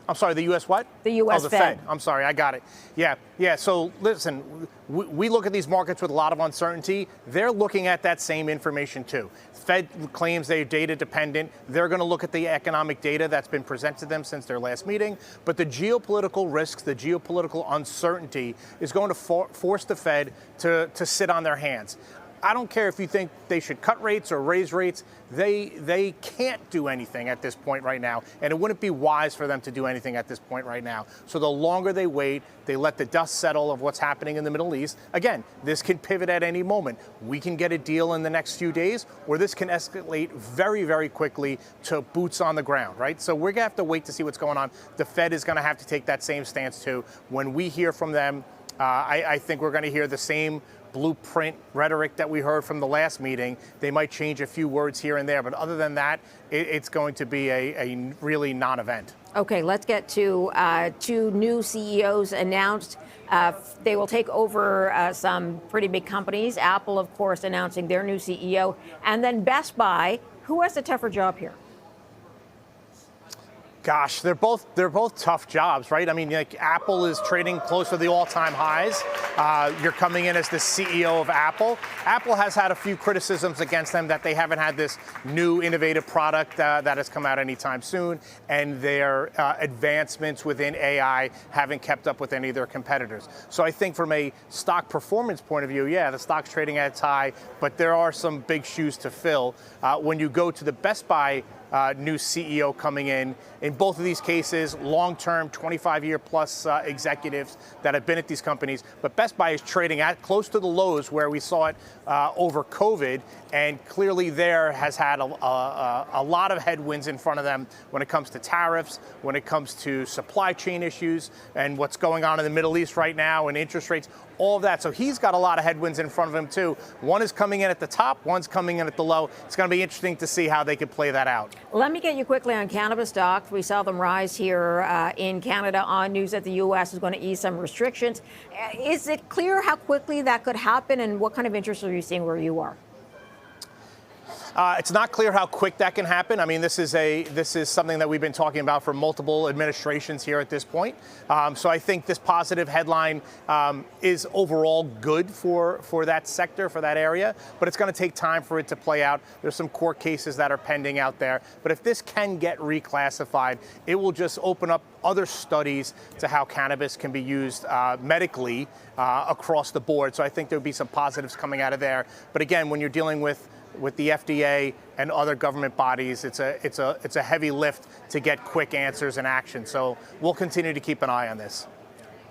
I'm sorry, the U.S. what? The U.S. Fed. I'm sorry, I got it. Yeah. So listen, we look at these markets with a lot of uncertainty. They're looking at that same information too. Fed claims they're data dependent. They're going to look at the economic data that's been presented to them since their last meeting. But the geopolitical risks, the geopolitical uncertainty is going to force the Fed to sit on their hands. I don't care if you think they should cut rates or raise rates. They can't do anything at this point right now, and it wouldn't be wise for them to do anything at this point right now. So the longer they wait, they let the dust settle of what's happening in the Middle East. Again, this can pivot at any moment. We can get a deal in the next few days, or this can escalate very, very quickly to boots on the ground, right? So we're going to have to wait to see what's going on. The Fed is going to have to take that same stance too. When we hear from them, I think we're going to hear the same blueprint rhetoric that we heard from the last meeting. They might change a few words here and there, but other than that, it's going to be a really non-event. Okay, let's get to two new CEOs announced. They will take over some pretty big companies. Apple, of course, announcing their new CEO. And then Best Buy. Who has the tougher job here? Gosh, they're both tough jobs, right? I mean, like Apple is trading close to the all-time highs. You're coming in as the CEO of Apple. Apple has had a few criticisms against them that they haven't had this new innovative product that has come out anytime soon, and their advancements within AI haven't kept up with any of their competitors. So I think from a stock performance point of view, yeah, the stock's trading at its high, but there are some big shoes to fill. When you go to the Best Buy new CEO coming in. In both of these cases, long-term, 25-year plus executives that have been at these companies. But Best Buy is trading at close to the lows where we saw it over COVID, and clearly there has had a lot of headwinds in front of them when it comes to tariffs, when it comes to supply chain issues, and what's going on in the Middle East right now, and interest rates, all of that. So he's got a lot of headwinds in front of him too. One is coming in at the top, one's coming in at the low. It's going to be interesting to see how they can play that out. Let me get you quickly on cannabis stocks. We saw them rise here in Canada on news that the U.S. is going to ease some restrictions. Is it clear how quickly that could happen, and what kind of interest are you seeing where you are? It's not clear how quick that can happen. I mean, this is something that we've been talking about for multiple administrations here at this point. So I think this positive headline is overall good for that sector, for that area. But it's going to take time for it to play out. There's some court cases that are pending out there. But if this can get reclassified, it will just open up other studies to how cannabis can be used medically across the board. So I think there will be some positives coming out of there. But again, when you're dealing with the FDA and other government bodies, it's a heavy lift to get quick answers and action. So we'll continue to keep an eye on this.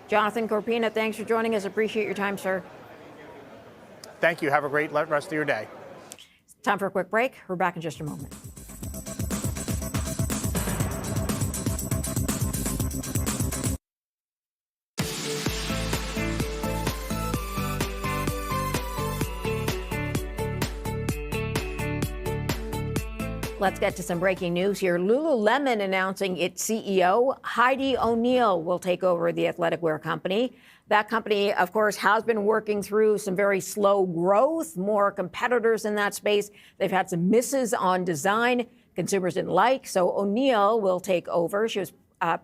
Jonathan Corpina, thanks for joining us. Appreciate your time, sir. Thank you. Have a great rest of your day. Time for a quick break. We're back in just a moment. Let's get to some breaking news here. Lululemon announcing its CEO, Heidi O'Neill, will take over the athletic wear company. That company, of course, has been working through some very slow growth, more competitors in that space. They've had some misses on design consumers didn't like, so O'Neill will take over. She was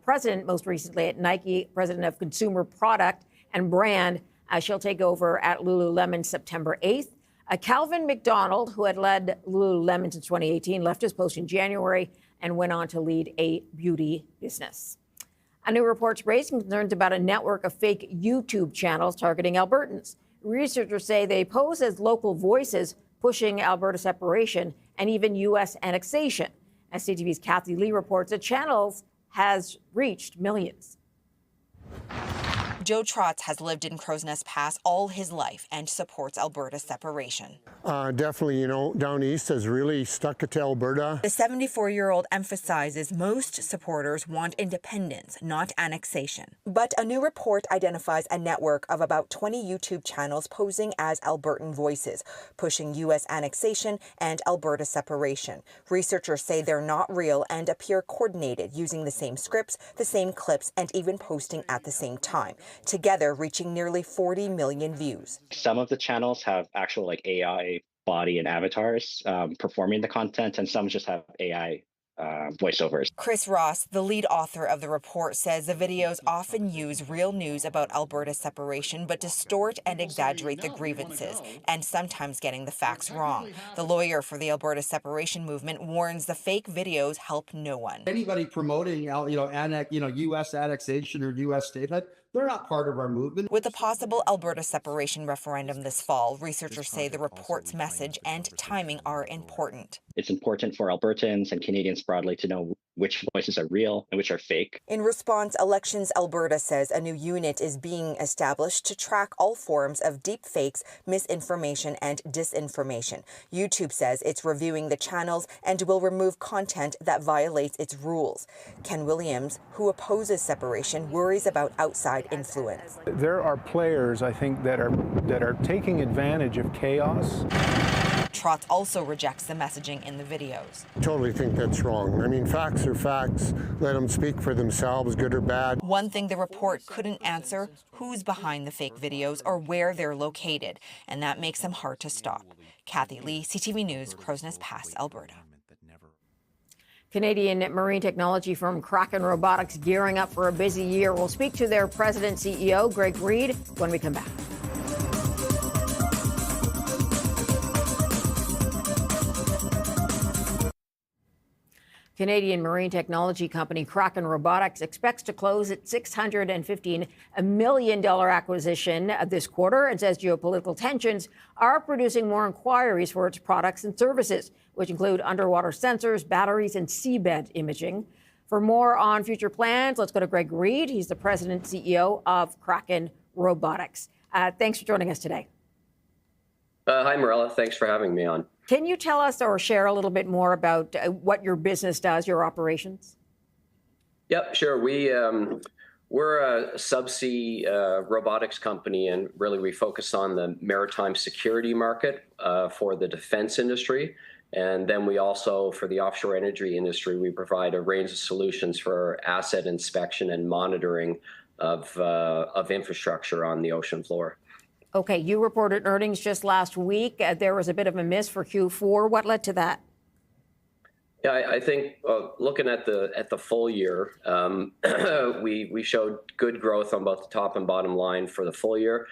president most recently at Nike, president of consumer product and brand. She'll take over at Lululemon September 8th. Calvin McDonald, who had led Lululemon since 2018, left his post in January and went on to lead a beauty business. A new report's raising concerns about a network of fake YouTube channels targeting Albertans. Researchers say they pose as local voices, pushing Alberta separation and even U.S. annexation. As CTV's Kathy Lee reports, the channels has reached millions. Joe Trotz has lived in Crow's Nest Pass all his life and supports Alberta's separation. Definitely, down east has really stuck it to Alberta. The 74-year-old emphasizes most supporters want independence, not annexation. But a new report identifies a network of about 20 YouTube channels posing as Albertan voices, pushing U.S. annexation and Alberta separation. Researchers say they're not real and appear coordinated, using the same scripts, the same clips, and even posting at the same time, together reaching nearly 40 million views. Some of the channels have actual AI body and avatars performing the content, and some just have AI voiceovers. Chris Ross, the lead author of the report, says the videos often use real news about Alberta's separation, but distort and exaggerate the grievances, and sometimes getting the facts wrong. The lawyer for the Alberta separation movement warns the fake videos help no one. Anybody promoting, U.S. annexation or U.S. statehood, they're not part of our movement. With the possible Alberta separation referendum this fall, researchers say the report's message and timing are important. It's important for Albertans and Canadians broadly to know which voices are real and which are fake. In response, Elections Alberta says a new unit is being established to track all forms of deep fakes, misinformation, and disinformation. YouTube says it's reviewing the channels and will remove content that violates its rules. Ken Williams, who opposes separation, worries about outside influence. There are players, I think, that are taking advantage of chaos. Trotz also rejects the messaging in the videos. Totally think that's wrong. I mean, facts are facts. Let them speak for themselves, good or bad. One thing the report couldn't answer, who's behind the fake videos or where they're located, and that makes them hard to stop. Kathy Lee, CTV News, Crow's Nest Pass, Alberta. Canadian marine technology firm Kraken Robotics gearing up for a busy year. We'll speak to their president CEO, Greg Reid, when we come back. Canadian marine technology company Kraken Robotics expects to close its $615 million acquisition this quarter and says geopolitical tensions are producing more inquiries for its products and services, which include underwater sensors, batteries, and seabed imaging. For more on future plans, let's go to Greg Reed. He's the president and CEO of Kraken Robotics. Thanks for joining us today. Hi, Marella. Thanks for having me on. Can you tell us or share a little bit more about what your business does, your operations? Yep, sure. We're a subsea robotics company, and really we focus on the maritime security market for the defense industry. And then we also, for the offshore energy industry, we provide a range of solutions for asset inspection and monitoring of infrastructure on the ocean floor. Okay, you reported earnings just last week. There was a bit of a miss for Q4. What led to that? Yeah, I think looking at the full year, we showed good growth on both the top and bottom line for the full year.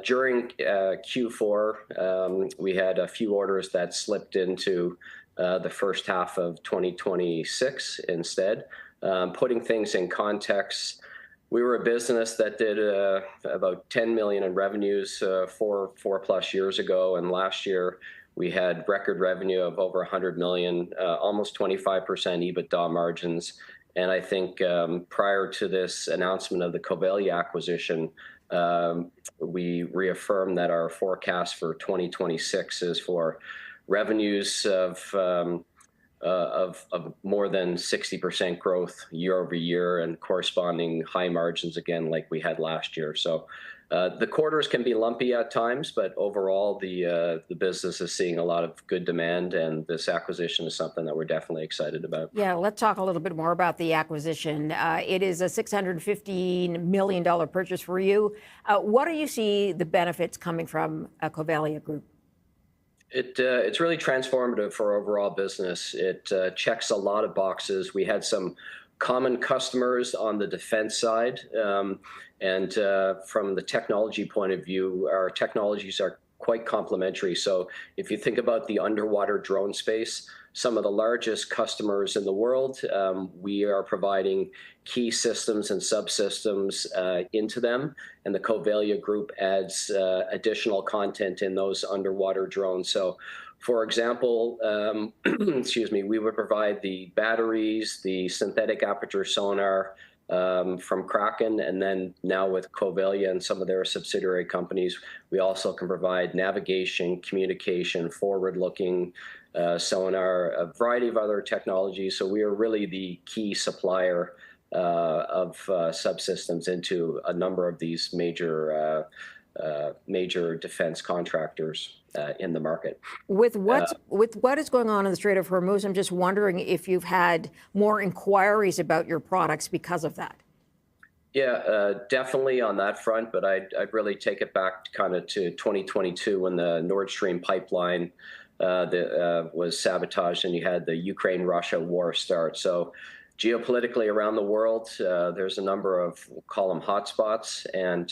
During Q4, we had a few orders that slipped into the first half of 2026 instead. Putting things in context, we were a business that did about 10 million in revenues 4+ years ago, and last year we had record revenue of over 100 million, almost 25% EBITDA margins. And I think prior to this announcement of the Covelya acquisition, we reaffirmed that our forecast for 2026 is for revenues of more than 60% growth year over year and corresponding high margins again like we had last year. So the quarters can be lumpy at times, but overall the business is seeing a lot of good demand, and this acquisition is something that we're definitely excited about. Yeah, let's talk a little bit more about the acquisition. It is a $615 million purchase for you. What do you see the benefits coming from Covelya Group? It's really transformative for our overall business. It checks a lot of boxes. We had some common customers on the defense side, and from the technology point of view, our technologies are quite complementary. So if you think about the underwater drone space, some of the largest customers in the world, we are providing key systems and subsystems into them, and the Covelya Group adds additional content in those underwater drones. So, for example, excuse me, we would provide the batteries, the synthetic aperture sonar from Kraken, and then now with Covelya and some of their subsidiary companies, we also can provide navigation, communication, forward-looking sonar, a variety of other technologies. So we are really the key supplier of subsystems into a number of these major defense contractors in the market. With what is going on in the Strait of Hormuz, I'm just wondering if you've had more inquiries about your products because of that. Yeah, definitely on that front, but I'd really take it back kind of to 2022 when the Nord Stream pipeline was sabotaged and you had the Ukraine-Russia war start. So geopolitically around the world, there's a number of, we'll call them hotspots, and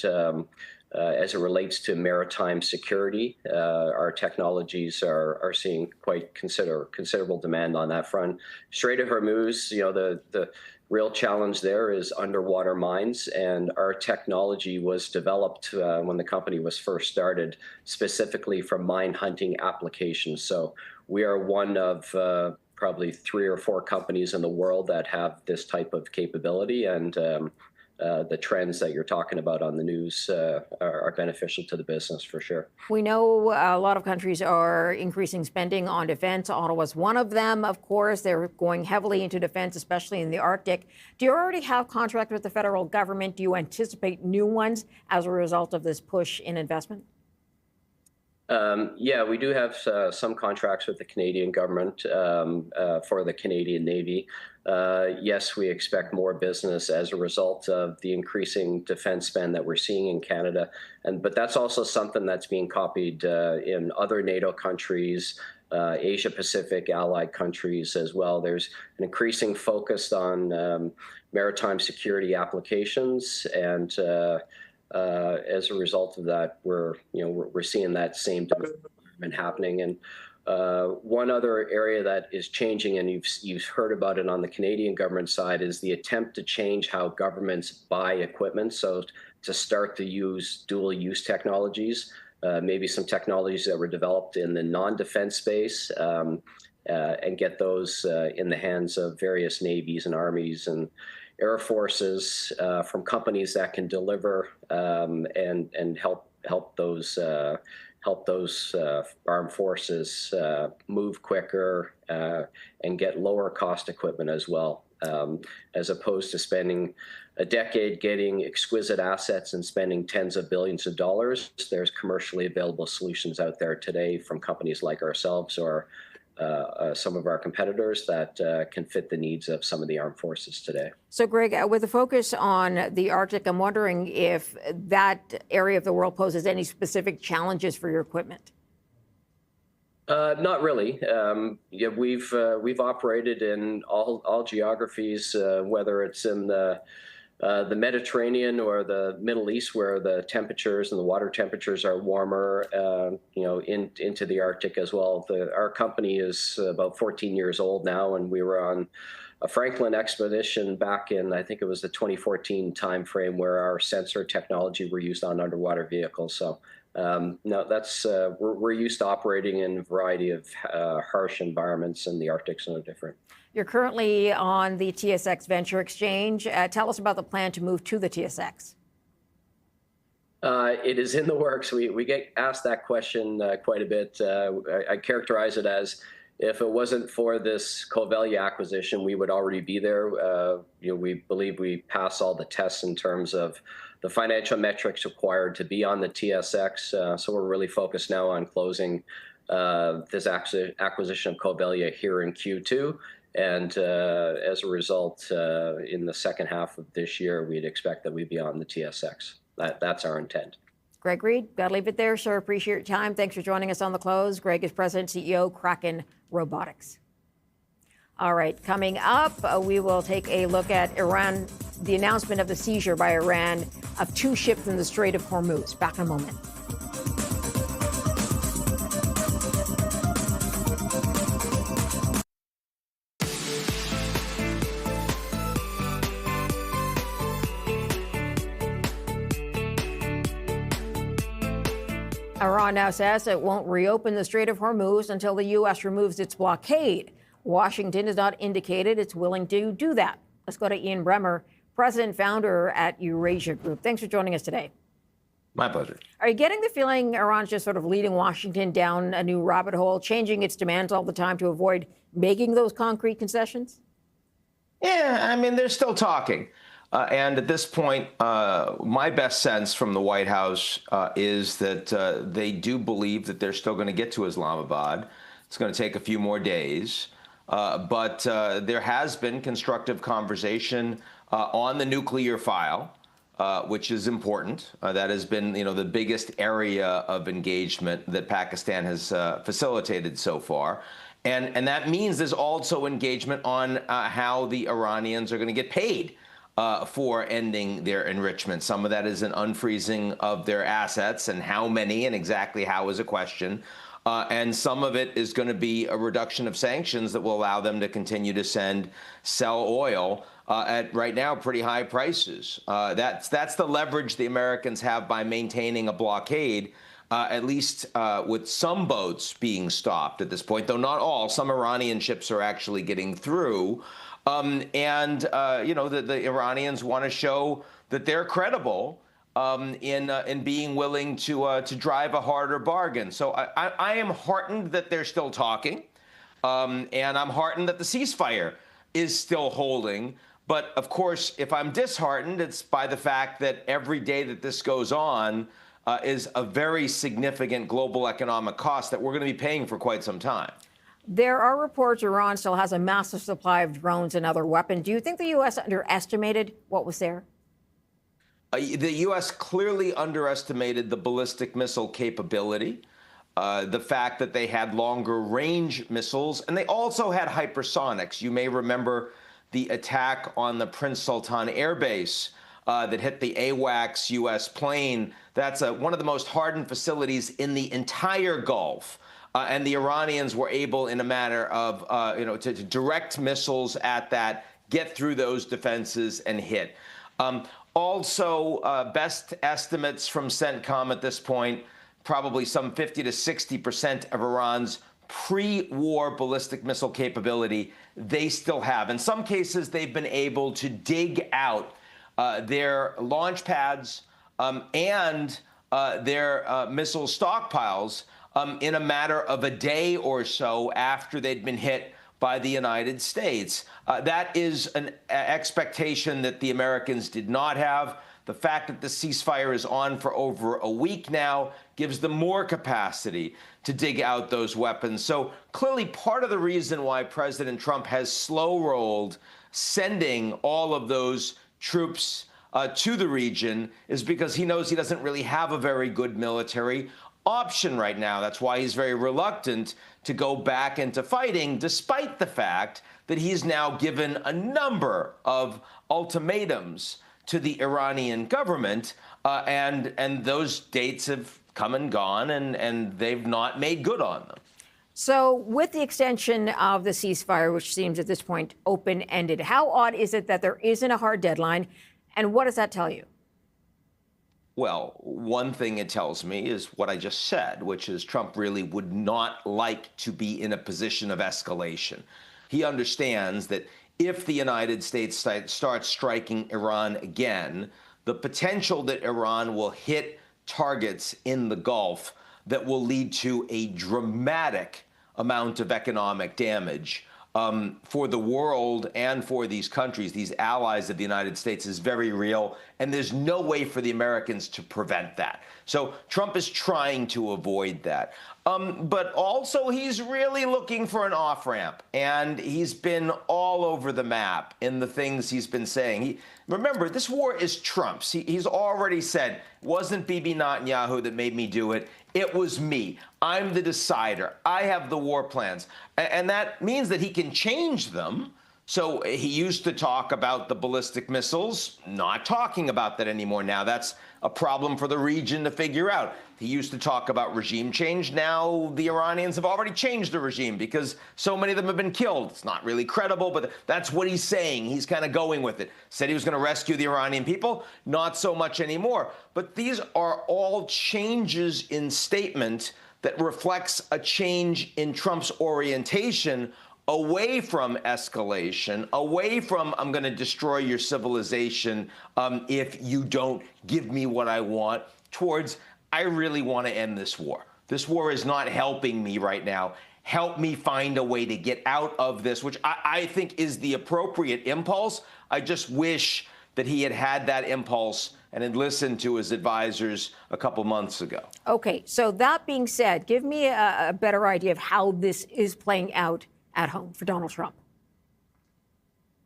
as it relates to maritime security, our technologies are seeing quite considerable demand on that front. Strait of Hormuz, the real challenge there is underwater mines, and our technology was developed when the company was first started specifically for mine hunting applications. So we are one of probably 3 or 4 companies in the world that have this type of capability, and the trends that you're talking about on the news are beneficial to the business for sure. We know a lot of countries are increasing spending on defense. Ottawa's one of them, of course. They're going heavily into defense, especially in the Arctic. Do you already have contracts with the federal government? Do you anticipate new ones as a result of this push in investment? Yeah, we do have some contracts with the Canadian government for the Canadian Navy. Yes, we expect more business as a result of the increasing defense spend that we're seeing in Canada. But that's also something that's being copied in other NATO countries, Asia Pacific allied countries as well. There's an increasing focus on maritime security applications, and as a result of that, we're seeing that same development happening. And One other area that is changing, and you've heard about it on the Canadian government side, is the attempt to change how governments buy equipment. So to start to use dual-use technologies, maybe some technologies that were developed in the non-defense space, and get those in the hands of various navies and armies and air forces from companies that can deliver and help those armed forces move quicker and get lower cost equipment as well, as opposed to spending a decade getting exquisite assets and spending tens of billions of dollars. There's commercially available solutions out there today from companies like ourselves or some of our competitors that can fit the needs of some of the armed forces today. So, Greg, with a focus on the Arctic, I'm wondering if that area of the world poses any specific challenges for your equipment. Not really. Yeah, we've operated in all geographies, whether it's in the Mediterranean or the Middle East, where the temperatures and the water temperatures are warmer, into the Arctic as well. Our company is about 14 years old now, and we were on a Franklin expedition back in, I think it was the 2014 timeframe, where our sensor technology were used on underwater vehicles. So no, that's we're used to operating in a variety of harsh environments, and the Arctic's no different. You're currently on the TSX Venture Exchange. Tell us about the plan to move to the TSX. It is in the works. We get asked that question quite a bit. I characterize it as, if it wasn't for this Covelya acquisition, we would already be there. We believe we pass all the tests in terms of the financial metrics required to be on the TSX. So we're really focused now on closing this acquisition of Covelya here in Q2. And as a result, in the second half of this year, we'd expect that we'd be on the TSX. That's our intent. Greg Reid, got to leave it there, sir. Appreciate your time. Thanks for joining us on The Close. Greg is President and CEO, Kraken Robotics. All right, coming up, we will take a look at Iran, the announcement of the seizure by Iran of 2 ships in the Strait of Hormuz. Back in a moment. Iran now says it won't reopen the Strait of Hormuz until the U.S. removes its blockade. Washington has not indicated it's willing to do that. Let's go to Ian Bremmer, president and founder at Eurasia Group. Thanks for joining us today. My pleasure. Are you getting the feeling Iran's just sort of leading Washington down a new rabbit hole, changing its demands all the time to avoid making those concrete concessions? Yeah, I mean, they're still talking. And at this point, my best sense from the White House is that they do believe that they're still going to get to Islamabad. It's going to take a few more days. But there has been constructive conversation on the nuclear file, which is important. That has been, the biggest area of engagement that Pakistan has facilitated so far. And that means there's also engagement on how the Iranians are going to get paid for ending their enrichment. Some of that is an unfreezing of their assets, and how many and exactly how is a question. And some of it is going to be a reduction of sanctions that will allow them to continue to sell oil at right now pretty high prices. That's the leverage the Americans have by maintaining a blockade, at least with some boats being stopped at this point, though not all. Some Iranian ships are actually getting through. The Iranians want to show that they're credible in being willing to drive a harder bargain. So I am heartened that they're still talking, and I'm heartened that the ceasefire is still holding. But of course, if I'm disheartened, it's by the fact that every day that this goes on is a very significant global economic cost that we're going to be paying for quite some time. There are reports Iran still has a massive supply of drones and other weapons. Do you think the U.S. underestimated what was there? The U.S. clearly underestimated the ballistic missile capability, the fact that they had longer range missiles, and they also had hypersonics. You may remember the attack on the Prince Sultan Air Base that hit the AWACS U.S. plane. That's one of the most hardened facilities in the entire Gulf. and the Iranians were able, in a matter of, to direct missiles at that, get through those defenses and hit. Also, best estimates from CENTCOM at this point, probably some 50 to 60% of Iran's pre-war ballistic missile capability they still have. In some cases, they've been able to dig out their launch pads and their missile stockpiles in a matter of a day or so after they'd been hit by the United States. That is an expectation that the Americans did not have. The fact that the ceasefire is on for over a week now gives them more capacity to dig out those weapons. So clearly part of the reason why President Trump has slow-rolled sending all of those troops to the region is because he knows he doesn't really have a very good military option right now. That's why he's very reluctant to go back into fighting, despite the fact that he's now given a number of ultimatums to the Iranian government, and those dates have come and gone, and they've not made good on them. So with the extension of the ceasefire, which seems at this point open-ended, how odd is it that there isn't a hard deadline, and what does that tell you? Well, one thing it tells me is what I just said, which is Trump really would not like to be in a position of escalation. He understands that if the United States starts striking Iran again, the potential that Iran will hit targets in the Gulf that will lead to a dramatic amount of economic damage for the world and for these countries, these allies of the United States, is very real, and there's no way for the Americans to prevent that. So Trump is trying to avoid that. But also he's really looking for an off-ramp, and he's been all over the map in the things he's been saying. Remember, this war is Trump's. He's already said, it wasn't Bibi Netanyahu that made me do it. It was me. I'm the decider. I have the war plans. And that means that he can change them. So he used to talk about the ballistic missiles, not talking about that anymore now. That's a problem for the region to figure out. He used to talk about regime change. Now the Iranians have already changed the regime because so many of them have been killed. It's not really credible, but that's what he's saying. He's kind of going with it. Said he was going to rescue the Iranian people. Not so much anymore. But these are all changes in statement that reflects a change in Trump's orientation away from escalation, away from I'm going to destroy your civilization if you don't give me what I want, towards I really want to end this war. This war is not helping me right now. Help me find a way to get out of this, which I think is the appropriate impulse. I just wish that he had had that impulse and had listened to his advisors a couple months ago. Okay, so that being said, give me a better idea of how this is playing out at home for Donald Trump.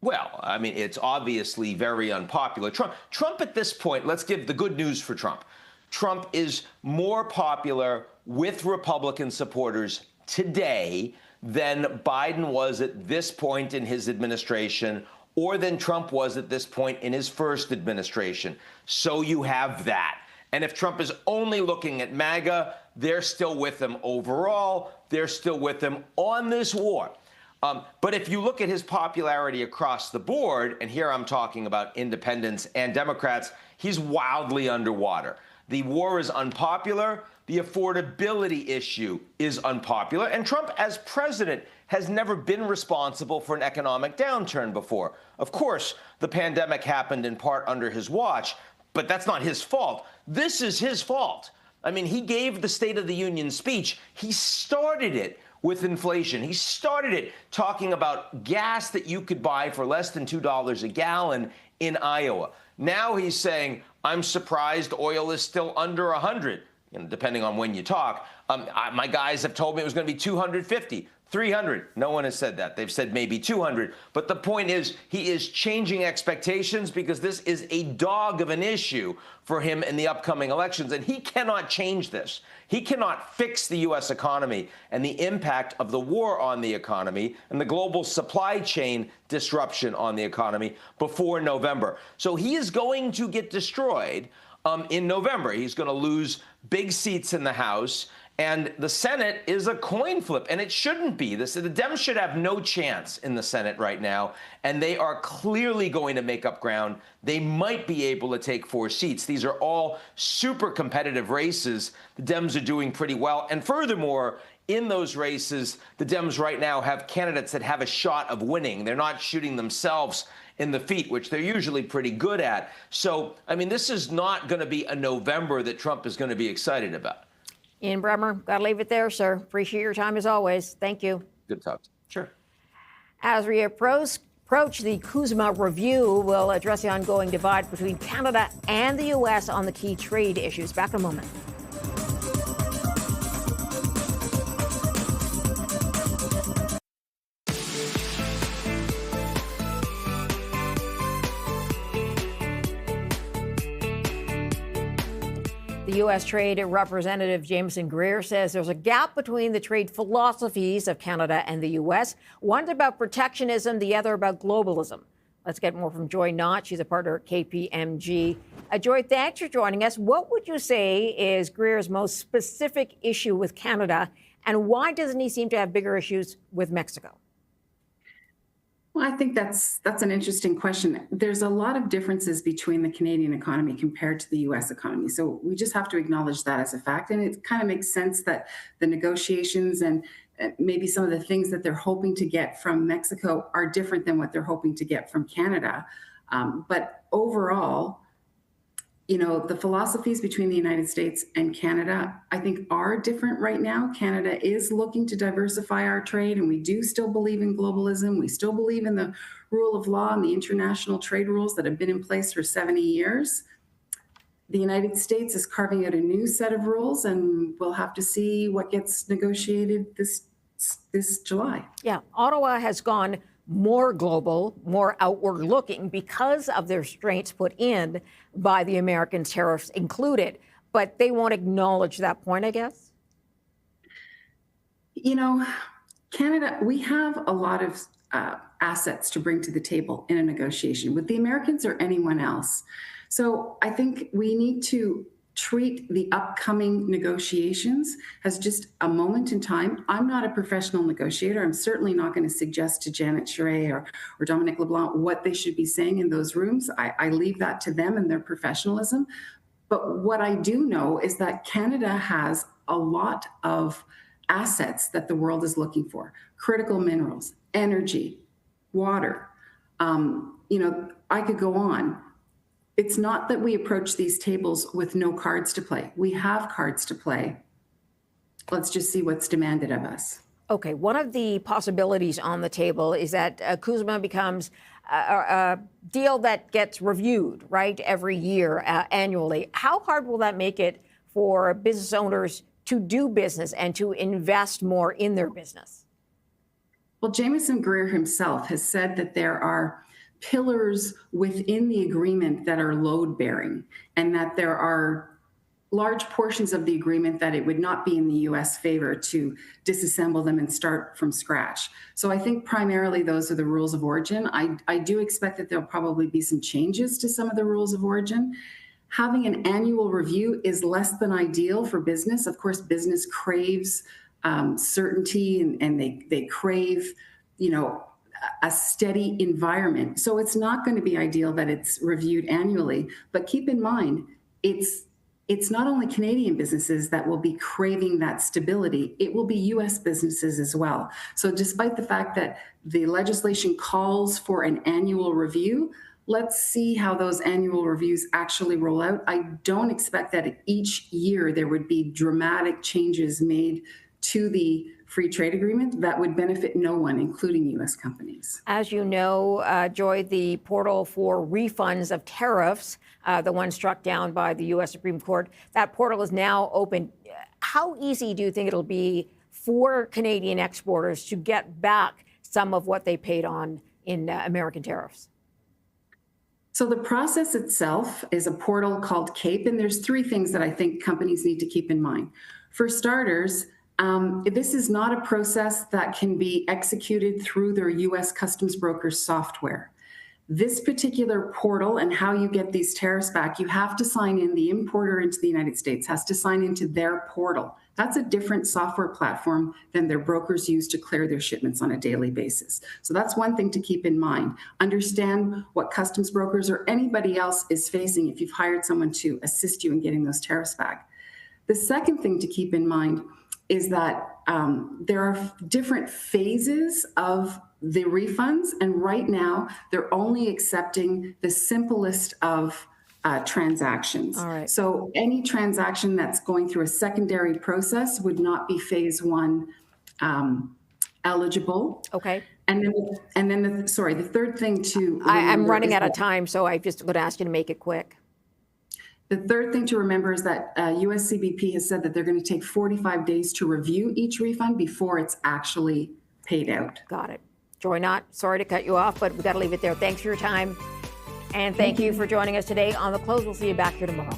Well, I mean, it's obviously very unpopular. Trump at this point, let's give the good news for Trump. Trump is more popular with Republican supporters today than Biden was at this point in his administration, or than Trump was at this point in his first administration. So you have that. And if Trump is only looking at MAGA, they're still with him overall. They're still with him on this war. But if you look at his popularity across the board, and here I'm talking about independents and Democrats, he's wildly underwater. The war is unpopular. The affordability issue is unpopular. And Trump, as president, has never been responsible for an economic downturn before. Of course, the pandemic happened in part under his watch, but that's not his fault. This is his fault. I mean, he gave the State of the Union speech. He started it with inflation. He started it talking about gas that you could buy for less than $2 a gallon in Iowa. Now he's saying, I'm surprised oil is still under 100, depending on when you talk. My guys have told me it was going to be 250. 300. No one has said that. They've said maybe 200. But the point is, he is changing expectations because this is a dog of an issue for him in the upcoming elections. And he cannot change this. He cannot fix the U.S. economy and the impact of the war on the economy and the global supply chain disruption on the economy before November. So he is going to get destroyed in November. He's going to lose big seats in the House. And the Senate is a coin flip, and it shouldn't be. The Dems should have no chance in the Senate right now, and they are clearly going to make up ground. They might be able to take 4 seats. These are all super competitive races. The Dems are doing pretty well. And furthermore, in those races, the Dems right now have candidates that have a shot of winning. They're not shooting themselves in the feet, which they're usually pretty good at. So, I mean, this is not going to be a November that Trump is going to be excited about. Ian Bremmer, got to leave it there, sir. Appreciate your time as always. Thank you. Good talk. Sure. As we approach the Kuzma review, we'll address the ongoing divide between Canada and the U.S. on the key trade issues. Back in a moment. The U.S. Trade Representative Jameson Greer says there's a gap between the trade philosophies of Canada and the U.S. One's about protectionism, the other about globalism. Let's get more from Joy Knott. She's a partner at KPMG. Joy, thanks for joining us. What would you say is Greer's most specific issue with Canada, and why doesn't he seem to have bigger issues with Mexico? Well, I think that's an interesting question. There's a lot of differences between the Canadian economy compared to the U.S. economy. So we just have to acknowledge that as a fact. And it kind of makes sense that the negotiations and maybe some of the things that they're hoping to get from Mexico are different than what they're hoping to get from Canada. But overall, you know, the philosophies between the United States and Canada, I think, are different right now. Canada is looking to diversify our trade, and we do still believe in globalism. We still believe in the rule of law and the international trade rules that have been in place for 70 years. The United States is carving out a new set of rules, and we'll have to see what gets negotiated this July. Yeah, Ottawa has gone more global, more outward looking because of their restraints put in by the American tariffs included. But they won't acknowledge that point, I guess? You know, Canada, we have a lot of assets to bring to the table in a negotiation with the Americans or anyone else. So I think we need to treat the upcoming negotiations as just a moment in time. I'm not a professional negotiator. I'm certainly not going to suggest to Janet Charest or Dominic LeBlanc what they should be saying in those rooms. I leave that to them and their professionalism. But what I do know is that Canada has a lot of assets that the world is looking for: critical minerals, energy, water. You know, I could go on. It's not that we approach these tables with no cards to play. We have cards to play. Let's just see what's demanded of us. Okay, one of the possibilities on the table is that Kuzma becomes a deal that gets reviewed, right, every year, annually. How hard will that make it for business owners to do business and to invest more in their business? Well, Jameson Greer himself has said that there are pillars within the agreement that are load-bearing, and that there are large portions of the agreement that it would not be in the U.S. favor to disassemble them and start from scratch. So I think primarily those are the rules of origin. I do expect that there'll probably be some changes to some of the rules of origin. Having an annual review is less than ideal for business. Of course, business craves certainty, and they crave, you know, a steady environment. So it's not going to be ideal that it's reviewed annually. But keep in mind, it's not only Canadian businesses that will be craving that stability, it will be U.S. businesses as well. So despite the fact that the legislation calls for an annual review, let's see how those annual reviews actually roll out. I don't expect that each year there would be dramatic changes made to the free trade agreement that would benefit no one, including U.S. companies. As you know, Joy, the portal for refunds of tariffs, the one struck down by the U.S. Supreme Court, that portal is now open. How easy do you think it'll be for Canadian exporters to get back some of what they paid on in American tariffs? So the process itself is a portal called CAPE, and there's 3 things that I think companies need to keep in mind. For starters, this is not a process that can be executed through their U.S. customs broker's software. This particular portal and how you get these tariffs back, you have to sign in. The importer into the United States has to sign into their portal. That's a different software platform than their brokers use to clear their shipments on a daily basis. So that's one thing to keep in mind. Understand what customs brokers or anybody else is facing if you've hired someone to assist you in getting those tariffs back. The second thing to keep in mind is that there are different phases of the refunds, and right now they're only accepting the simplest of transactions. All right. So any transaction that's going through a secondary process would not be phase one eligible. Okay. And then the third thing to I'm running out of time, so I just would ask you to make it quick. The third thing to remember is that USCBP has said that they're going to take 45 days to review each refund before it's actually paid out. Got it. Joy Knott, sorry to cut you off, but we've got to leave it there. Thanks for your time. And thank you for joining us today on The Close. We'll see you back here tomorrow.